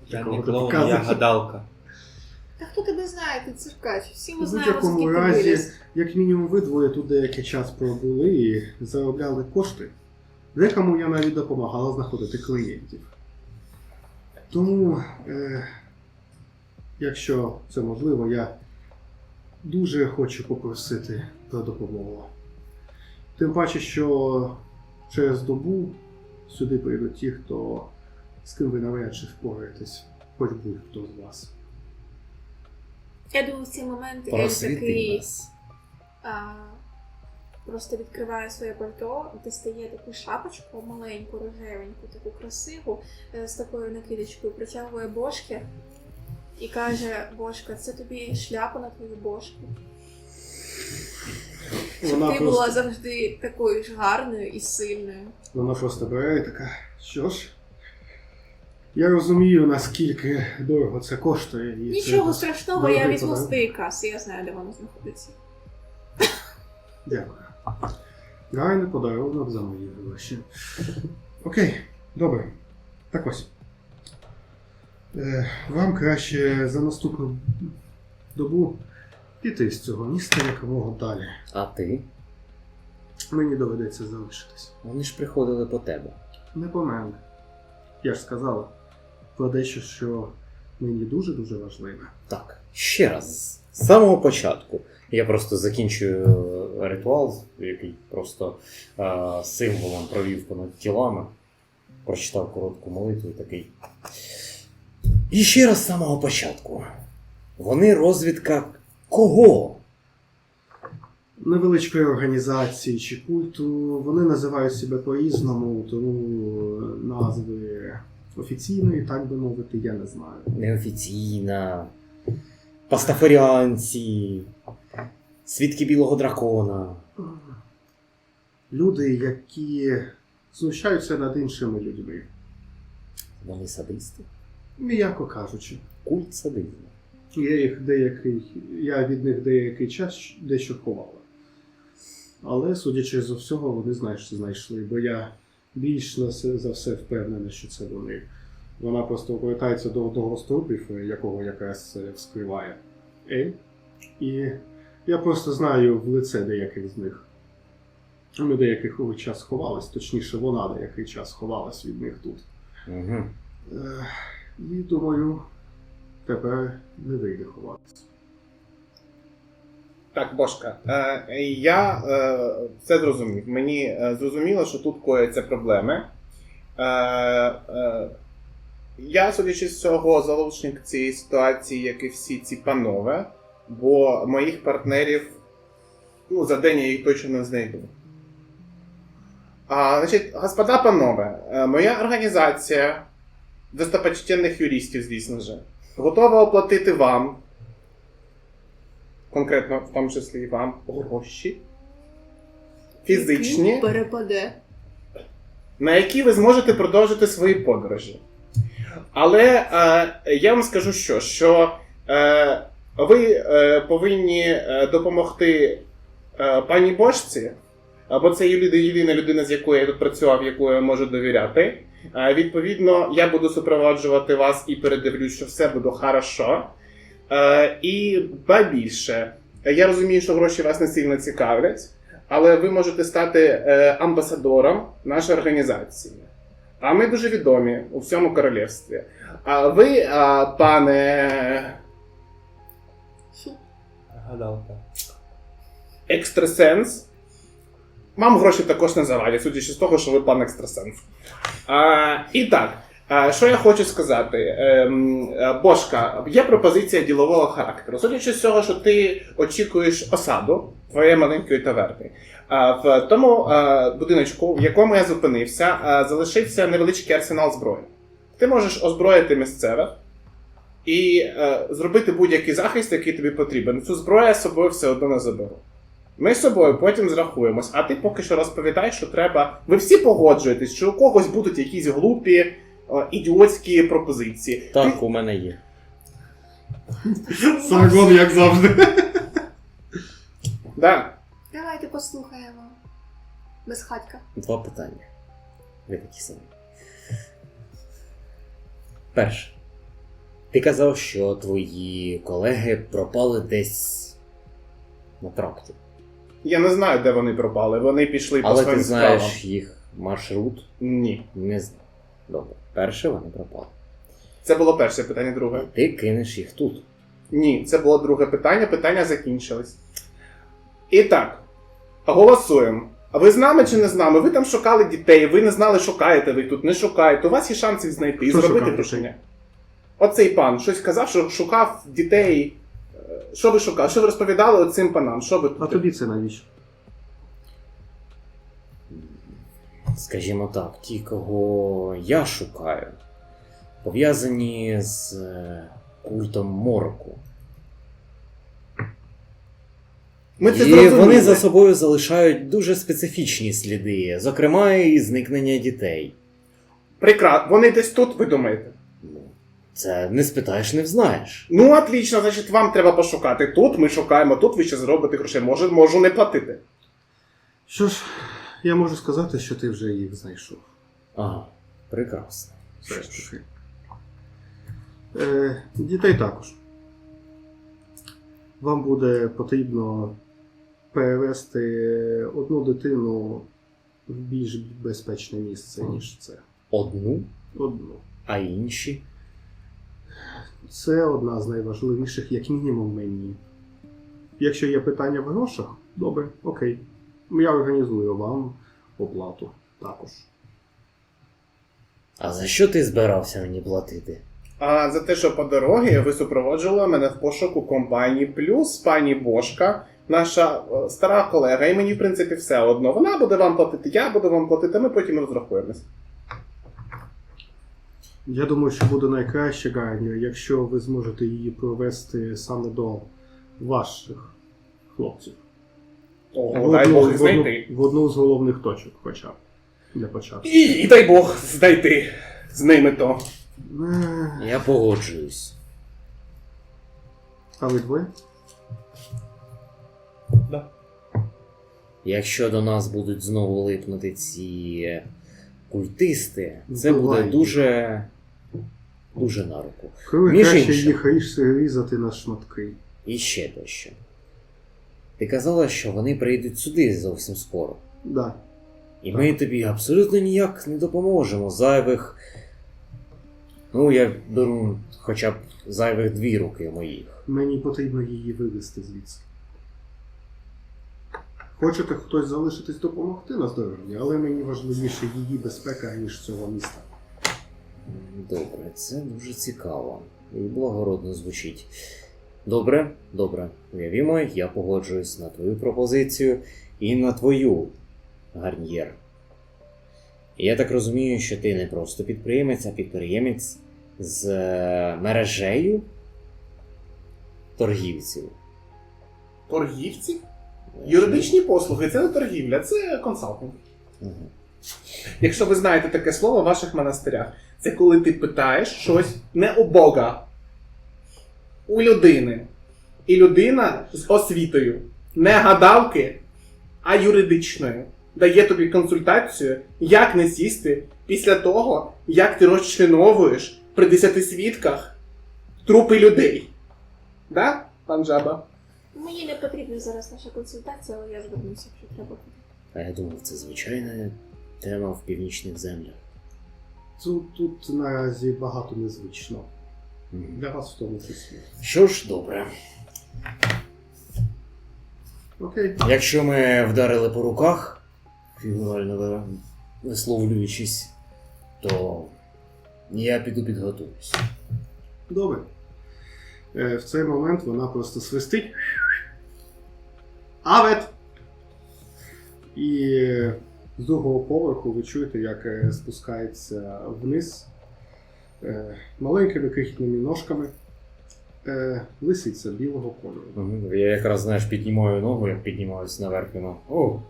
Я Такого не ти клоун, я показуєш. гадалка. Та хто тебе знає, ти циркач. Всі ми В знаємо, будь-якому скільки ти разі, виліз. як мінімум ви двоє тут деякий час пробули і заробляли кошти. Декому я навіть допомагала знаходити клієнтів. Тому, якщо це можливо, я дуже хочу попросити про допомогу. Тим паче, що через добу сюди прийдуть ті, з ким ви навряд чи впораєтесь, хоч будь-хто з вас. Я думаю, в цей момент Ель Просвіти такий нас. просто відкриває своє пальто, дістає таку шапочку, маленьку, рожевеньку, таку красиву, з такою накидочкою, притягує Бошки і каже: Бошка, це тобі шляпа на твою бошку. Щоб Вона ти просто- була завжди такою ж гарною і сильною. Вона просто бере і така, що ж, я розумію, наскільки дорого це коштує. І Нічого це страшного, я дорогий візьму з подарунок. тієї каси, я знаю, де воно знаходиться. Дякую. Гайний подарунок за мої гроші. Окей, добре. Так ось. Вам краще за наступну добу піти з цього міста якомога далі. А ти? Мені доведеться залишитись. Вони ж приходили по тебе. Не по мене. Я ж сказала про дещо, що мені дуже-дуже важливе. Так, ще раз, з самого початку. Я просто закінчую ритуал, який просто символом провів понад тілами. Прочитав коротку молитву і такий. І ще раз з самого початку. Вони розвідка кого? Невеличкої організації чи культу, вони називають себе по-різному, тому назви офіційної, так би мовити, я не знаю. Неофіційна, пастафаріанці, свідки білого дракона. Люди, які знущаються над іншими людьми, Вони садисти. м'яко кажучи. Культ садизму. Я від них деякий час дещо ховала. Але, судячи з всього, вони знайшли, бо я більш за все впевнений, що це вони. Вона просто повертається до одного з трупів, якого якраз це вскриває. І я просто знаю в лице деяких з них. Ми деяких час ховались, точніше вона деякий час ховалась від них тут. Угу. І думаю, тепер не вийде ховатися. Так, Бошка, я це зрозумів. Мені зрозуміло, що тут кояться проблеми. Я, судячи з цього, залучник цієї ситуації, як і всі ці панове, бо моїх партнерів за день я їх точно не знайду. Значить, господа панове, моя організація достопочтенних юристів, звісно ж, готова оплатити вам, конкретно в тому числі і вам, гроші фізичні, Перепаде. на які ви зможете продовжити свої подорожі. Але я вам скажу що ви повинні допомогти пані Бошці, бо це єдина людина, з якою я тут працював, яку я можу довіряти. Відповідно, я буду супроводжувати вас і передивлюсь, що все буде хорошо. І ба більше, я розумію, що гроші вас не сильно цікавлять, але ви можете стати амбасадором нашої організації. А ми дуже відомі у всьому королівстві. А ви, пане Гадалка. екстрасенс, вам гроші також не завадять, судячи з того, що ви пан екстрасенс. І так, що я хочу сказати. Бошка, є пропозиція ділового характеру. Судячи з цього, що ти очікуєш осаду твоєї маленької таверни. В тому будиночку, в якому я зупинився, залишився невеличкий арсенал зброї. Ти можеш озброїти місцевих і зробити будь-який захист, який тобі потрібен. Цю зброю я з собою все одно не заберу. Ми з собою потім зрахуємось, а ти поки що розповідай, що треба. Ви всі погоджуєтесь, що у когось будуть якісь глупі, ідіотські пропозиції. Так, у мене є. Саргон, як завжди. Да. Давайте послухаємо. Безхатька. 2 питання. Ви такі самі. Перше. Ти казав, що твої колеги пропали десь на тракті. Я не знаю, де вони пропали. Вони пішли по Але своїм ти знаєш справам. їх маршрут? Ні. Не знаю. Добре. Перше, вони пропали. Це було перше питання, друге. Ти кинеш їх тут. Ні, це було друге питання. Питання закінчились. І так, голосуємо. А ви з нами чи не з нами? Ви там шукали дітей, ви не знали, шукаєте ви тут, не шукаєте. У вас є шанс їх знайти і Що зробити шукати? рішення. Оцей пан щось казав, що шукав дітей. Що ви шукали? Що ви розповідали оцим панам? Що ви тут? А тобі це навіщо? Скажімо так, ті, кого я шукаю, пов'язані з культом морку. Ми це І зрозуміли. вони за собою залишають дуже специфічні сліди, зокрема і зникнення дітей. Прекрасно. Вони десь тут, ви думаєте? Ну, це не спитаєш, не взнаєш. Ну, отлично, значить, вам треба пошукати тут, ми шукаємо тут, ви ще зробите грошей. Можу не платити. Що ж, я можу сказати, що ти вже їх знайшов. Ага, прекрасно. Все ж таки. Дітей також. Вам буде потрібно перевести одну дитину в більш безпечне місце, ніж це. Одну, Одну. а інші. Це одна з найважливіших, як мінімум, мені. Якщо є питання в грошах, добре, окей. Я організую вам оплату також. А за що ти збирався мені платити? А за те, що по дорозі ви супроводжували мене в пошуку компанії плюс пані Бошка, наша стара колега, і мені, в принципі, все одно. Вона буде вам платити, я буду вам платити, ми потім розрахуємось. Я думаю, що буде найкраще, Гарнір, якщо ви зможете її провести саме до ваших хлопців. Ого, дай Бог їх знайти. В одну з головних точок, хоча б. Для початку. І дай Бог знайти з ними то. Я погоджуюсь. А ви двоє? Да. Якщо до нас будуть знову липнути ці культисти, це Буває. буде дуже. дуже на руку. Коли Між краще іншим. їх різати на шматки. І ще дещо. Ти казала, що вони прийдуть сюди зовсім скоро. Да. І ми тобі абсолютно ніяк не допоможемо. Зайвих. Ну, я беру хоча б зайвих 2 руки моїх. Мені потрібно її вивезти звідси. Хочете хтось залишитись допомогти на здоров'я, але мені важливіше її безпека, ніж цього міста. Добре, це дуже цікаво. І благородно звучить. Добре, добре. Уявімо, я погоджуюсь на твою пропозицію і на твою, Гарньєр. І я так розумію, що ти не просто підприємець, а підприємець з мережею торгівців. Торгівці? Юридичні послуги це не торгівля, це консалтинг. Угу. Якщо ви знаєте таке слово в ваших монастирях, це коли ти питаєш щось не у Бога, у людини. І людина з освітою, не гадалки, а юридичною, дає тобі консультацію, як не сісти після того, як ти розчиновуєш при 10 свідках трупи людей. Да, пан Жаба? Мені не потрібна зараз наша консультація, але я звернуся, якщо треба. А я думав, це звичайна тема в північних землях. Тут наразі багато незвично. Мгм. Для вас в тому числі. Що ж, добре. Окей. Якщо ми вдарили по руках, фігурально висловлюючись, то я піду підготуюсь. Добре. В цей момент вона просто свистить. Авет! І з другого поверху ви чуєте, як спускається вниз маленькими крихітними ножками лисиця білого кольору. Мгм. Я якраз, знаєш, піднімаю ногу, як піднімаюсь наверх, і о,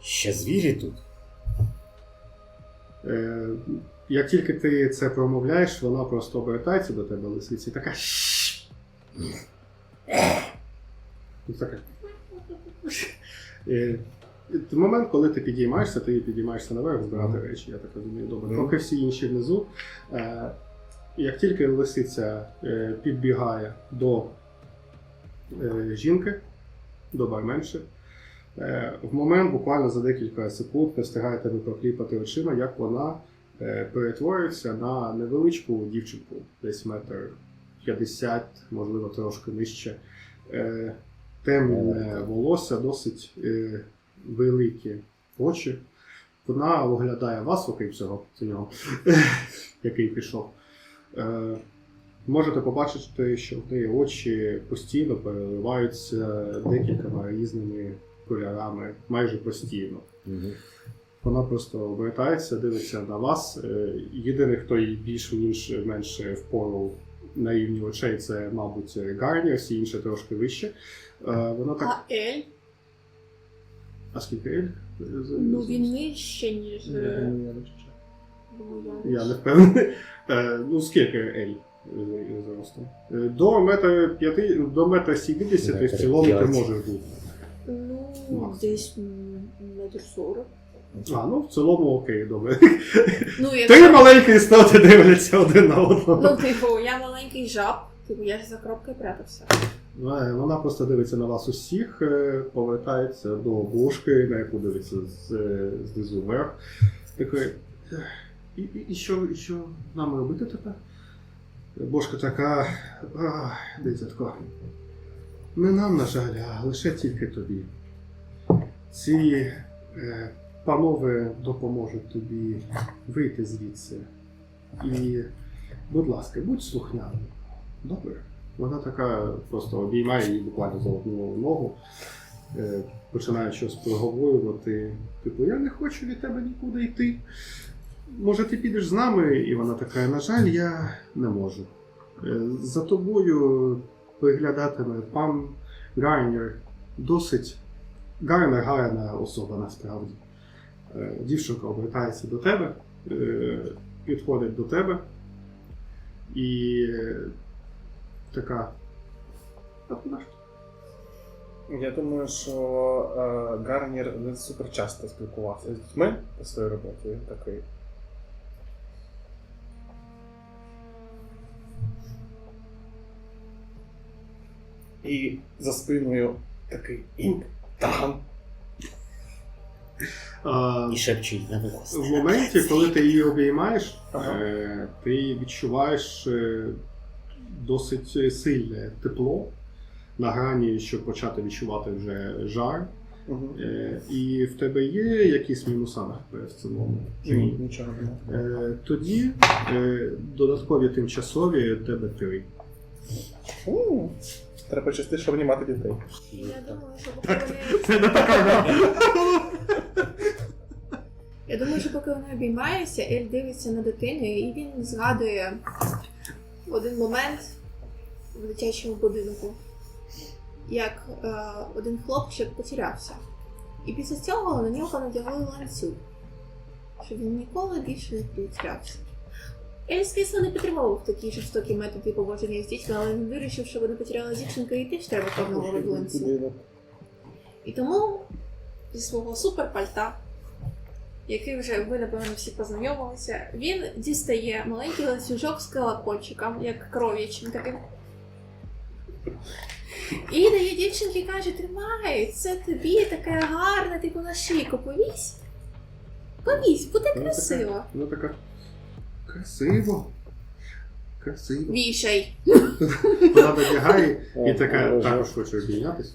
ще звірі тут. Як тільки ти це промовляєш, вона просто обертається до тебе, лисиця, і така. І така. В момент, коли ти підіймаєшся наверх збирати речі, я так розумію, добре. Поки всі інші внизу. Як тільки лисиця підбігає до жінки, до барменши, в момент, буквально за декілька секунд, ви встигаєте прокліпати очима, як вона перетворюється на невеличку дівчинку, десь 1,50 м, можливо, трошки нижче. Темне волосся, досить великі очі. Вона оглядає вас, окрім цього, який пішов. Можете побачити, що в неї очі постійно переливаються декількома різними кольорами, майже постійно. Угу. Вона просто обертається, дивиться на вас. Єдиний, хто їй більш-менше впору на рівні очей, це, мабуть, Гарнір, всі інші трошки вище. Вона так... А Ель? А скільки Ель? Ну він нижче, ніж... Я не впевнений. Ну, скільки Ель зростом? До 1,70 м в цілому ти можеш бути. Ну, Макс. десь 1,40 м. Ну, в цілому окей, добре. Ну, Три маленькі істоти дивляться один на одного. Ну, типу, я маленький жаб, типу, я ж за коробкою прятався. Вона просто дивиться на вас усіх, повертається до бошки, на яку дивиться знизу вверх. Такий, і що нам робити тепер? Бошка така. Дитятко. Не нам, на жаль, а лише тільки тобі. Ці панове допоможуть тобі вийти звідси. І, будь ласка, будь слухняним. Добре. Вона така просто обіймає її буквально за одну ногу, починає щось проговорювати. Типу, я не хочу від тебе нікуди йти. Може, ти підеш з нами? І вона така, на жаль, я не можу. За тобою приглядатиме пан Гайнер. Досить гарна особа насправді. Дівчинка обертається до тебе, підходить до тебе і така. А куди ж? Я думаю, що Гарнір не супер часто спілкувався з дітьми по своїй роботі. Він такий. І за спиною такий інк, там. І шепчуть на волос. В моменті, коли ти її обіймаєш, Ага. ти відчуваєш досить сильне тепло на грані, щоб почати відчувати вже жар. Угу. І в тебе є якісь мінуса на ХП в цілому? Чи Ні, ні? нічого немає. Тоді додаткові тимчасові в тебе 3. Треба частіше обнімати дітей. Я думаю, що поки вони... Це не така. Я думаю, що поки вони обіймаються, Ель дивиться на дитину, і він згадує один момент в дитячому будинку, як один хлопчик потерявся. І після цього на нього надягли ланцюг, щоб він ніколи більше не потерявся. Ель, звісно, не підтримував такі жорстокі методи поводження з дітьми, але він вирішив, що вони потеряли дівчинку і теж треба певного роду ланцюг. І тому зі свого суперпальта, який вже ви, напевно, всі познайомилися, він дістає маленький ланцюжок з колокольчиком, як кров'ячим таким. І дає дівчинці і каже, тримай, це тобі таке гарне, типу на шийку, повісь. Повісь, буде красиво. Вона така. Красиво. Красиво. Вішай. Вона надягає і така також хоче обійнятися.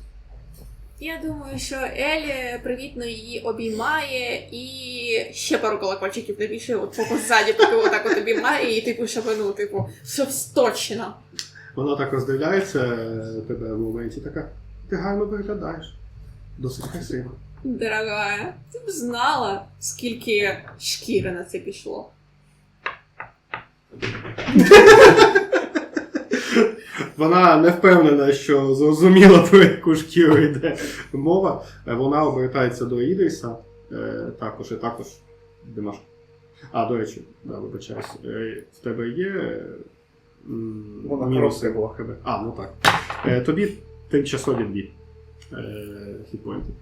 Я думаю, що Елі привітно її обіймає і ще пару колокольчиків навішує от по ззаді, поки отак от обіймає і типу, щоб, ну, типу, все точно. Вона так роздивляється тебе в моменті, така, ти гарно виглядаєш. Досить красиво. Дорогая, ти б знала, скільки шкіри на це пішло. Вона не впевнена, що зрозуміла, про яку шкіру йде мова. Вона обертається до Ідріса, також. Димаш. До речі, вибачаюсь. В тебе є Вона мінуси коротка ХБ? Ну так. Тобі тимчасові 2 хітпойнти.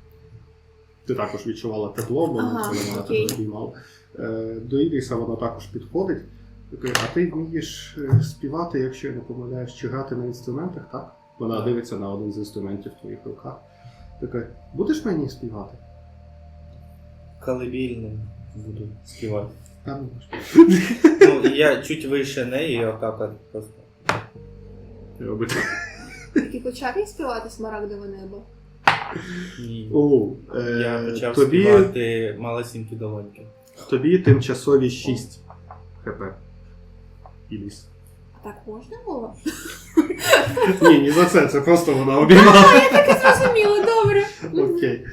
Ти також відчувала тепло, бо вона тебе обіймала. До Ідріса вона також підходить. А ти вмієш співати, якщо я не помиляюсь, чи грати на інструментах, так? Вона дивиться на один з інструментів в твоїх руках. Така, будеш мені співати? Колыбельным буду співати. Ну, Ну, і я чуть вище неї, і отак от просто. робить. Ти почав їй співати «Смарагдове небо»? Ні. Я Я почав співати малесенькі долоньки. Тобі тимчасові 6 хп. Ідріс. А так можна було? Ні, за це просто вона обіймала. Я так і зрозуміла, добре. Окей.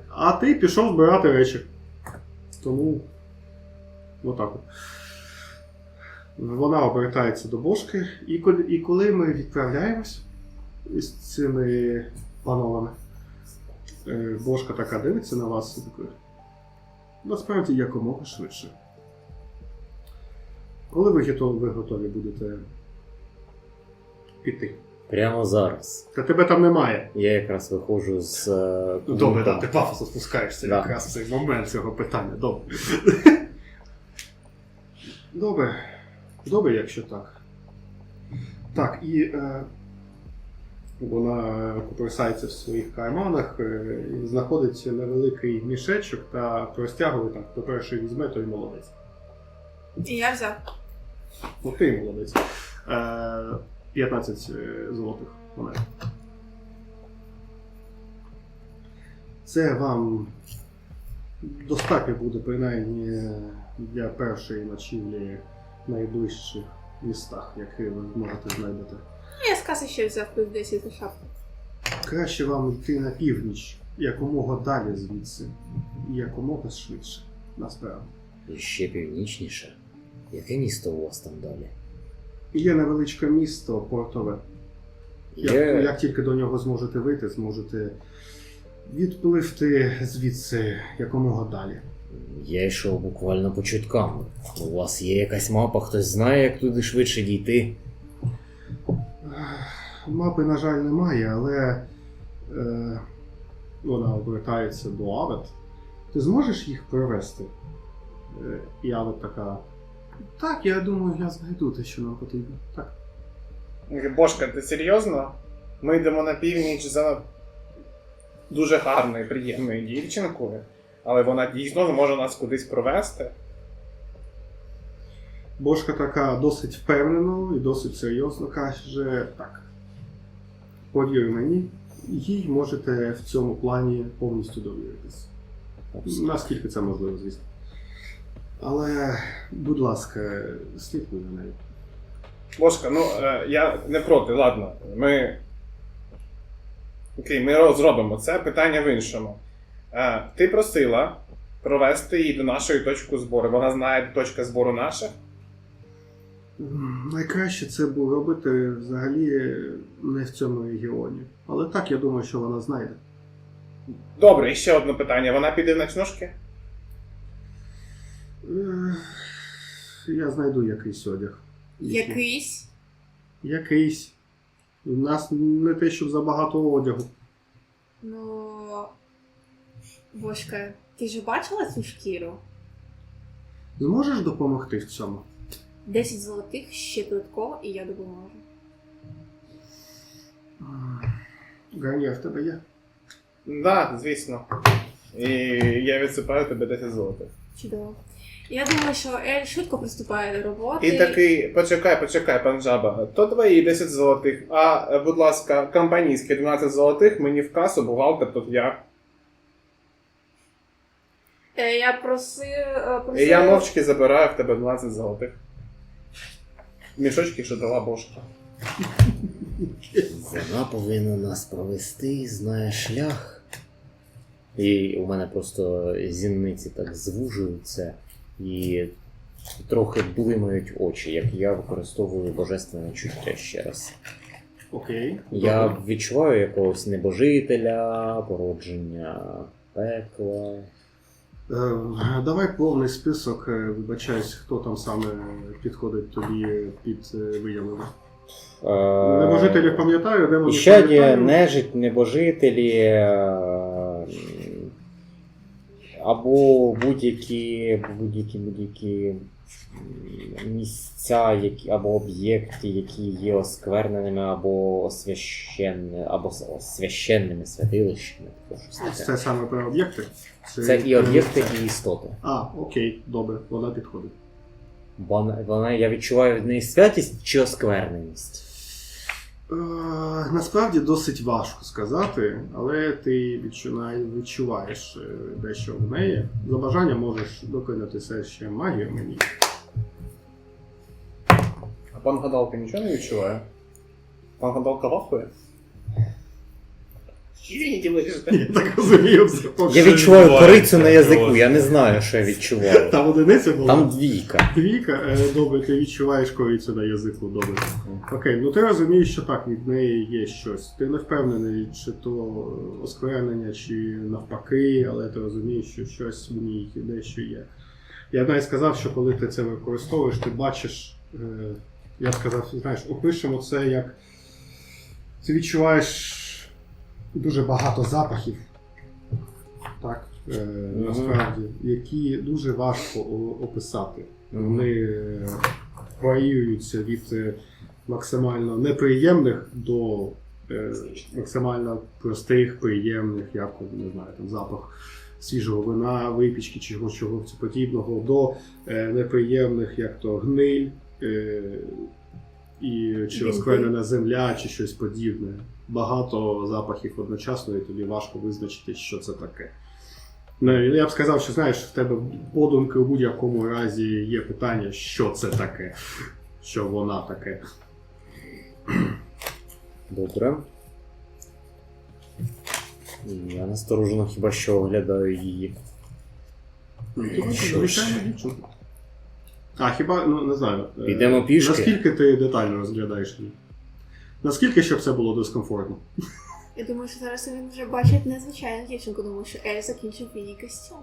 А ти пішов збирати речі. Тому отак от. Вона обертається до Бошки, і коли ми відправляємось з цими пановами, Бошка така дивиться на вас і така, насправді якомога швидше. Коли ви готові будете піти? Прямо зараз. Та тебе там немає. Я якраз виходжу з Добре, так, ти пафосно спускаєшся Да. якраз в цей момент цього питання. Добре. Добре, якщо так. Так, і вона копирсається в своїх карманах і знаходить невеликий мішечок та простягує так, хто перший візьме, той молодець. І я взяв. Ну ти молодець. 15 золотих монет. Це вам достатньо буде принаймні для першої ночівлі в найближчих містах, які ви можете знайдете. Я з каси ще взяв плюс 10 за шапку. Краще вам йти на північ, якомога далі звідси, і якомога швидше, насправді. І ще північніше. Яке місто у вас там далі? Є невеличке місто Портове. Як тільки до нього зможете вийти, зможете відпливти звідси якомога далі. Я йшов буквально по чуткам. У вас є якась мапа, хтось знає, як туди швидше дійти? Мапи, на жаль, немає, але вона обертається до Авет. Ти зможеш їх провести? І Авет така: так, я думаю, я знайду те, що нам потрібно. Так. Бошка, ти серйозно? Ми йдемо на північ за дуже гарною, приємною дівчинкою, але вона дійсно зможе нас кудись провести. Бошка така досить впевнено і досить серйозно каже: так, повір мені, їй можете в цьому плані повністю довіритись. Наскільки це можливо, звісно. Але, будь ласка, слідкуй за нею. Бошка, ну я не проти, ладно. Окей, ми зробимо це. Питання в іншому. Ти просила провести її до нашої точки збору. Вона знає точка збору наша? Найкраще це було робити взагалі не в цьому регіоні. Але так, я думаю, що вона знайде. Добре, і ще одне питання. Вона піде в ночнушки? Я знайду якийсь одяг. Якийсь? Якийсь. У нас не те, щоб забагато одягу. Ну... Бошка, ти ж бачила цю шкіру? Зможеш допомогти в цьому? 10 золотих, ще додатково, і я допоможу. Гарнір в тебе є? Так, звісно. І я відсипаю тебе 10 золотих. Чудово. Я думаю, що Ель швидко приступає до роботи. І такий, почекай, пан Жаба, то твої 10 золотих, а, будь ласка, компанійські 12 золотих мені в касу, бухгалтер тут я. Я просив... І я мовчки забираю в тебе 12 золотих. Мішочки, що дала Бошка. Вона повинна нас провести, знає шлях. І у мене просто зіниці так звужуються і трохи блимають очі, як я використовую божественне чуття ще раз. Окей. Я Добре. відчуваю якогось небожителя, породження пекла. Давай повний список, вибачаюсь, хто там саме підходить тобі під виявлення. Небожителів пам'ятаю, демонів Іщадія, пам'ятаю. нежить, небожителі, або будь-які місця, або об'єкти, які є оскверненими, або священними святилищами. Це саме про об'єкти? Це і об'єкти, і істоти. Окей, добре, вона підходить. Я відчуваю в неї святість чи оскверненість? Насправді досить важко сказати, але ти відчуваєш дещо в неї. За бажання можеш докинутися ще магію мені. А пан Гадалка нічого не відчуває? Пан Гадалка вахує? Я так розумію, все поки. Я відчуваю корицю на язику, я не знаю, що я відчуваю. Там одиниця була? Там двійка. Двійка? Добре, ти відчуваєш корицю на язику, добре. Окей, ну ти розумієш, що так, від неї є щось. Ти не впевнений, чи то осквернення, чи навпаки, але ти розумієш, що щось в ній дещо є. Я навіть сказав, що коли ти це використовуєш, ти бачиш, я сказав, знаєш, опишемо це як ти відчуваєш дуже багато запахів, так, насправді, які дуже важко описати. Вони варіюються від максимально неприємних до максимально простих, приємних, як, не знаю, там запах свіжого вина, випічки чи чогось подібного, до неприємних, як то гниль, і чи розквенена земля, чи щось подібне. Багато запахів одночасно, і тобі важко визначити, що це таке. Ну, я б сказав, що знаєш, в тебе подумки у будь-якому разі є питання, що це таке, що вона таке. Добре. Я насторожено хіба що оглядаю її. Що ж? А, хіба, ну не знаю. Підемо пішки? Наскільки ти детально розглядаєш її? Наскільки, щоб це було дискомфортно? Я думаю, що зараз він вже бачить незвичайну дівчинку, тому що Ель закінчив її костюм.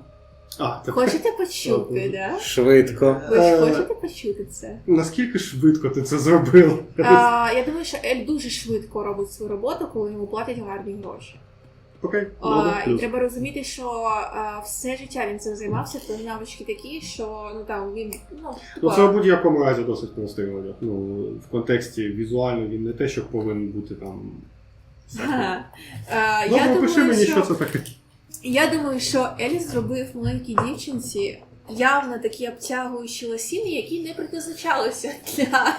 А, так. Хочете почути, да? Швидко. Ви ж хочете почути це? Наскільки швидко ти це зробив? Я думаю, що Ель дуже швидко робить свою роботу, коли йому платять гарні гроші. Окей, І треба розуміти, що все життя він цим займався, то навички такі, що ну там він Ну це в будь-якому разі досить простий одяг. Ну, в контексті візуально він не те, що повинен бути там. Я Пиши думаю, мені, що що це таке. Я думаю, що Елі зробив маленькій дівчинці явно такі обтягуючі лосіни, які не предназначалися для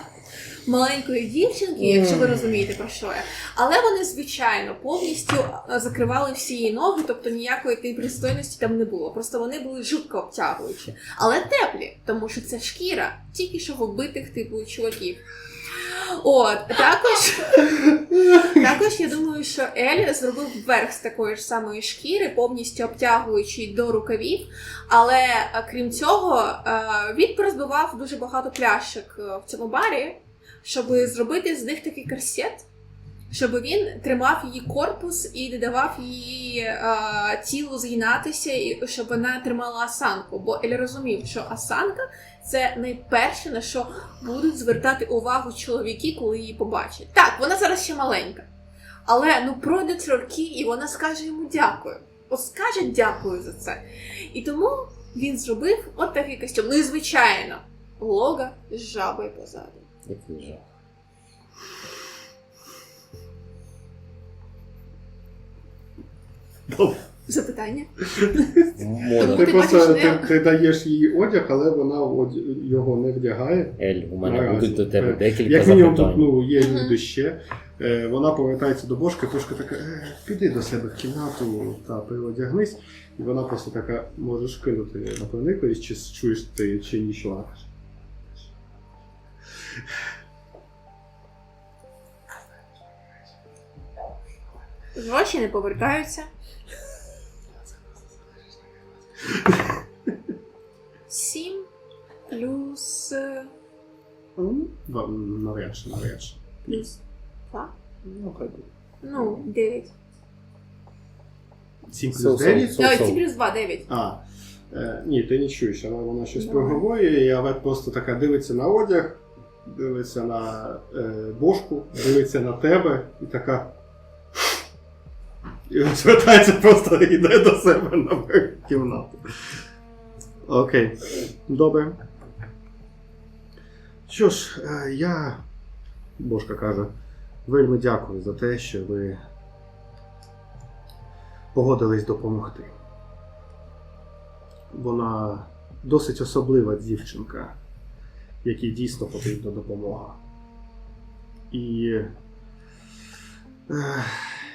маленької дівчинки, якщо ви розумієте, про що я. Але вони, звичайно, повністю закривали всі її ноги, тобто ніякої непристойності там не було. Просто вони були жутко обтягуючі. Але теплі, тому що це шкіра тільки що вбитих типу чуваків. От, також я думаю, що Ель зробив верх з такої ж самої шкіри, повністю обтягуючий до рукавів, але крім цього, він порозбивав дуже багато пляшок в цьому барі, щоб зробити з них такий корсет, щоб він тримав її корпус і не давав її тілу згинатися, і щоб вона тримала осанку. Бо Ель розумів, що осанка – це найперше, на що будуть звертати увагу чоловіки, коли її побачать. Так, вона зараз ще маленька. Але пройдуть роки, і вона скаже йому дякую. От скаже дякую за це. І тому він зробив от такий костюм. Ну і звичайно, лого з жабою позаду. Який жах. Запитання? Мода. Ти Ти просто бачиш, ти даєш їй одяг, але вона його не вдягає. Ель, у мене Наразі. будуть до тебе декілька Як мінімум, тут запитань. є люди ще. Вона повертається до Бошки, Бошка така, піди до себе в кімнату та переодягнись. І вона просто така, можеш кинути на проникливість, чи чуєш ти, чи нічого. Гроші не повертаються. 7 плюс... Навряд чи. Плюс 2? Ну, хай буде. Ну, 9. 7 плюс 9? Сол. 7 плюс 2, 9. Ні, ти не чуєш, вона щось Давай. проговорює, і Авет просто така дивиться на одяг, дивиться на Бошку, дивиться на тебе і така. І звертається просто і йде до себе на кімнату. Окей, добре. Що ж, Бошка каже, вельми дякую за те, що ви погодились допомогти. Вона досить особлива дівчинка, якій дійсно потрібна допомога. І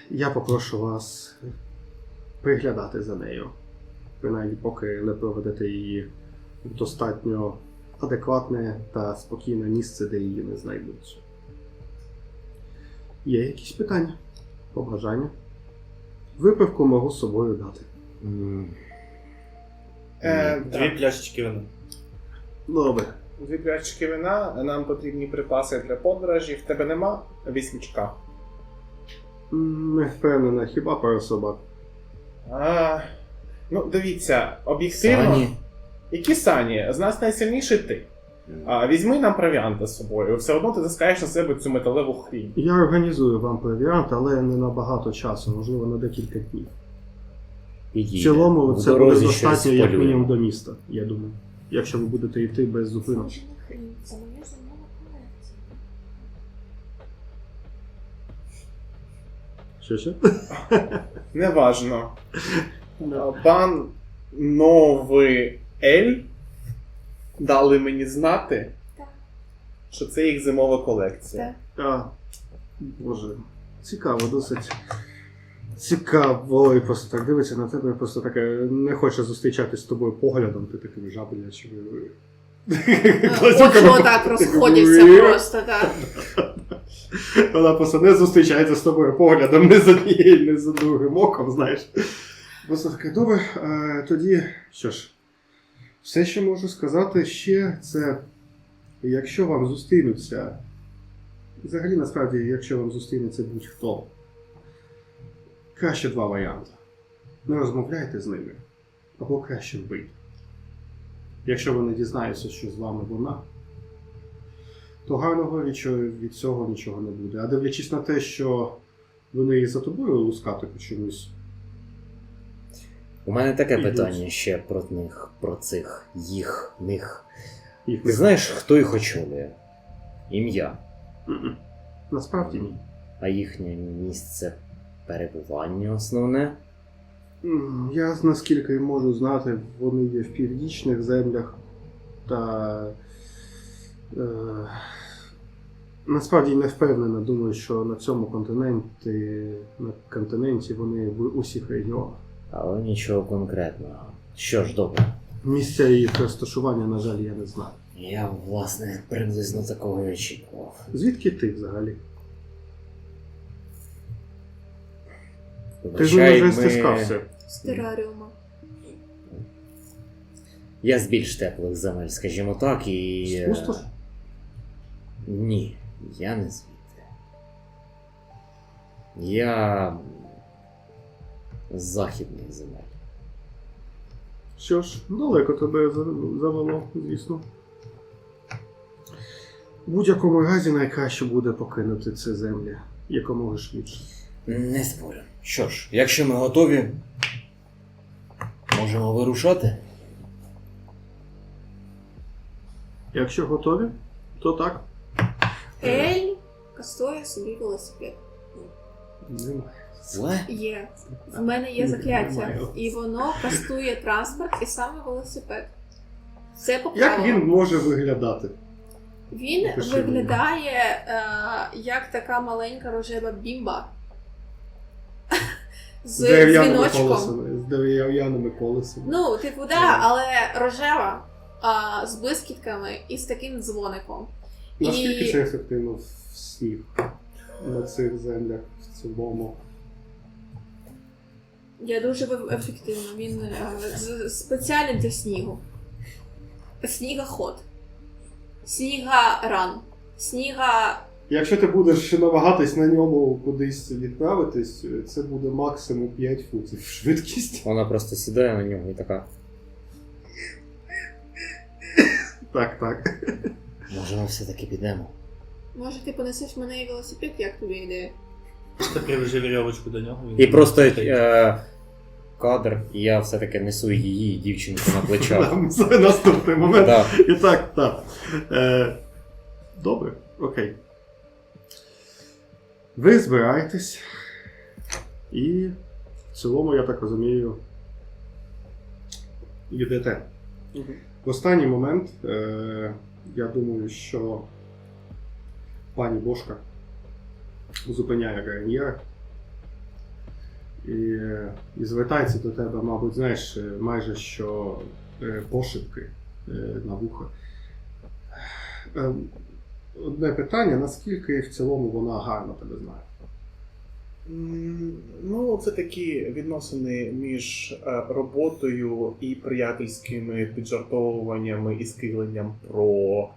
я попрошу вас приглядати за нею, принаймні поки не проведете її в достатньо адекватне та спокійне місце, де її не знайдуть. Є якісь питання? Побажання? Випивку можу з собою дати. Дві пляшечки вина. Добре. 2 пляшечки вина, нам потрібні припаси для подорожі. В тебе нема вісничка? Не впевнена, хіба пара собак. Ну, дивіться, об'єктивно. Сані. Які сані? З нас найсильніший ти. Візьми нам провіанта з собою, все одно ти таскаєш на себе цю металеву хрінь. Я організую вам провіант, але не на багато часу, можливо, на декілька днів. В цілому В це буде дорозі достатньо, щось як полюємо. мінімум, до міста, я думаю. Якщо ви будете йти без зупинок. Це моя замова колекція. Що? Неважно. Пан Новий Ель дали мені знати, Так. що це їх зимова колекція. Боже, цікаво, досить цікаво. І просто так дивиться на тебе, просто таке не хоче зустрічатись з тобою поглядом, ти такими жабулячими. Очі отак розходяться просто, так. Вона просто не зустрічається з тобою поглядом не з однією, не з другим оком, знаєш. Просто таке, добре, тоді, що ж, все, що можу сказати ще, це, якщо вам зустрінуться, взагалі, насправді, якщо вам зустрінеться будь-хто, краще два варіанти. Не розмовляйте з ними, або краще вбийте. Якщо вони дізнаються, що з вами вона, то гарного від цього нічого не буде. А дивлячись на те, що вони і за тобою лускати почомусь. У мене таке Ідуть. питання ще про них, про цих, них. Їх Ти знаєш, хто їх очолює? Ім'я. М-м. Насправді ні. А їхнє місце перебування основне? Я, наскільки можу знати, вони є в північних землях та насправді не впевнена, думаю, що на цьому континенті вони в усіх регіонах. Але нічого конкретного. Що ж, добре. Місця їх розташування, на жаль, я не знаю. Я, власне, приблизно такого і очікував. Звідки ти взагалі? Ти Вибачай, ж вже стискався. З тераріума. Я з більш теплих земель, скажімо так, і... Пустош? Ні, я не звідти. Я з західних земель. Що ж, далеко тебе завело, звісно. У будь-якому разі найкраще буде покинути ці землі якомога швидше. Не спорю. Що ж, якщо ми готові, можемо вирушати? Якщо готові, то так. Ель кастує собі велосипед. Немає. Зле? Є. В мене є закляття. Немає. І воно кастує транспорт і саме велосипед. Це по Як правилам. він може виглядати? Він Опиши мені. виглядає як така маленька рожева бімба. З дзвіночком. З дерев'яними колесами. Ну, типу, да, але рожева, з блискітками і з таким дзвоником. Наскільки І- це ефективно в сніг на цих землях в цілому? Я дуже ефективно. Він спеціально для снігу. Снігоход. Снігаран. Якщо ти будеш намагатись на ньому кудись відправитись, це буде максимум 5 футів швидкість. Вона просто сідає на нього і така. Так. Може, ми все-таки підемо? Може, ти понесеш мене і велосипед, як тобі ідея? Таке вже вірьовочку до нього. І просто кадр, і я все-таки несу її дівчинку на плечах. Це наступний момент. Да. І так. Добре, окей. Ви збираєтесь і в цілому, я так розумію, йдете. В останній момент, я думаю, що пані Бошка зупиняє Гайнєра і звертається до тебе, мабуть, знаєш, майже що пошепки на вухо. Одне питання, наскільки в цілому вона гарно тебе знає? Ну, це такі відносини між роботою і приятельськими піджартовуваннями і скигленням про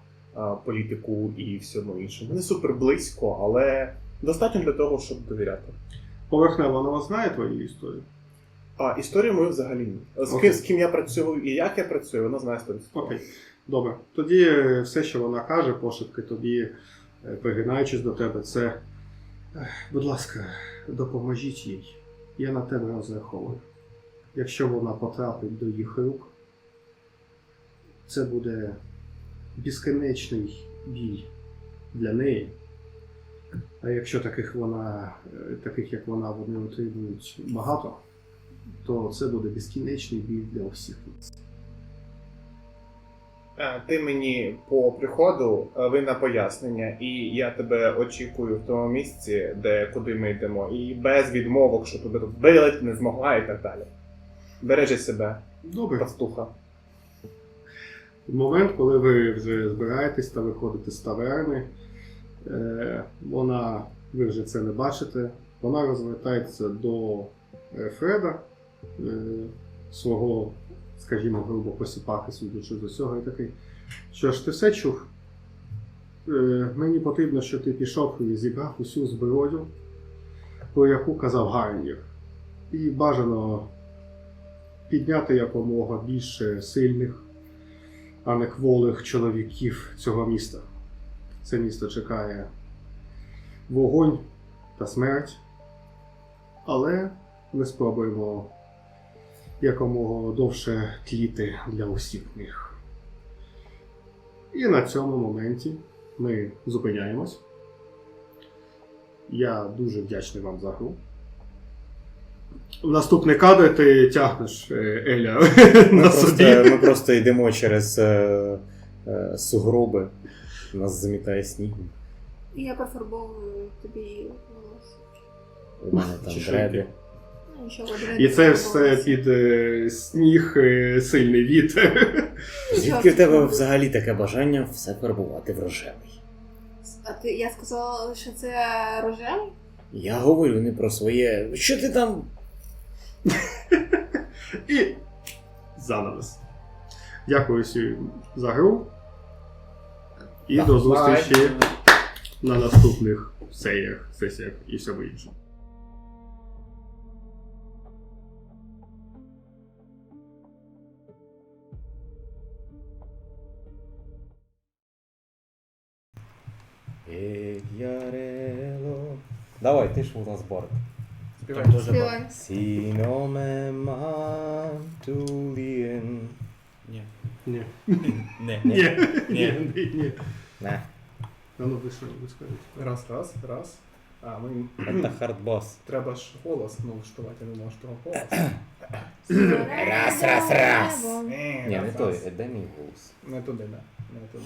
політику і всьому іншому. Не супер близько, але достатньо для того, щоб довіряти. Поверхнево вона знає твою історію? А історію мою взагалі ні. Окей. З ким я працюю і як я працюю, вона знає 100%. Окей, добре. Тоді все, що вона каже, пошепки тобі, пригинаючись до тебе, це будь ласка, допоможіть їй. Я на тебе розраховую. Якщо вона потрапить до їх рук, це буде безкінечний біль для неї. А якщо таких як вона, вони отримують багато, то це буде безкінечний біль для всіх нас. Ти мені по приходу винна пояснення, і я тебе очікую в тому місці, куди ми йдемо. І без відмовок, що тебе тут вбили, ти не змогла і так далі. Бережи себе, Добре. пастуха. В момент, коли ви вже збираєтесь та виходите з таверни, ви вже це не бачите, вона розвертається до Фреда, свого, скажімо, грубо посіпаки, судячи з усього, і такий: що ж, ти все чув? Мені потрібно, щоб ти пішов і зібрав усю зброю, про яку казав Гарнір. І бажано підняти якомога більше сильних, а не кволих чоловіків цього міста. Це місто чекає вогонь та смерть, але ми спробуємо якомога довше тліти для усіх них. І на цьому моменті ми зупиняємось. Я дуже вдячний вам за гру. В наступний кадр ти тягнеш Еля на собі. Ми просто йдемо через сугроби, нас замітає снігом. І я пофарбовую тобі волосся. У мене там Чешуйки. дреди. Ну, нічого, дреди І це все пофарбувалися. під сніг, сильний вітер. Звідки в тебе взагалі таке бажання все фарбувати в рожевий? А я сказала, що це рожевий? Я говорю не про своє. Що ти там? І занавес. Дякую всім за гру. І до зустрічі на наступних сесіях і всьому іншому. Давай, ти ж у нас бард. Там дуже Співай. Сіноме мантулієн. Ні. Ні. Не. Ні. Не, А ну ви що, ви скажете? Раз. А, ми... це хардбас. Треба ж голос налаштувати, я не можу того голос. Раз. Ні, Ні, не той, дай мій голос. Не туди, не туди.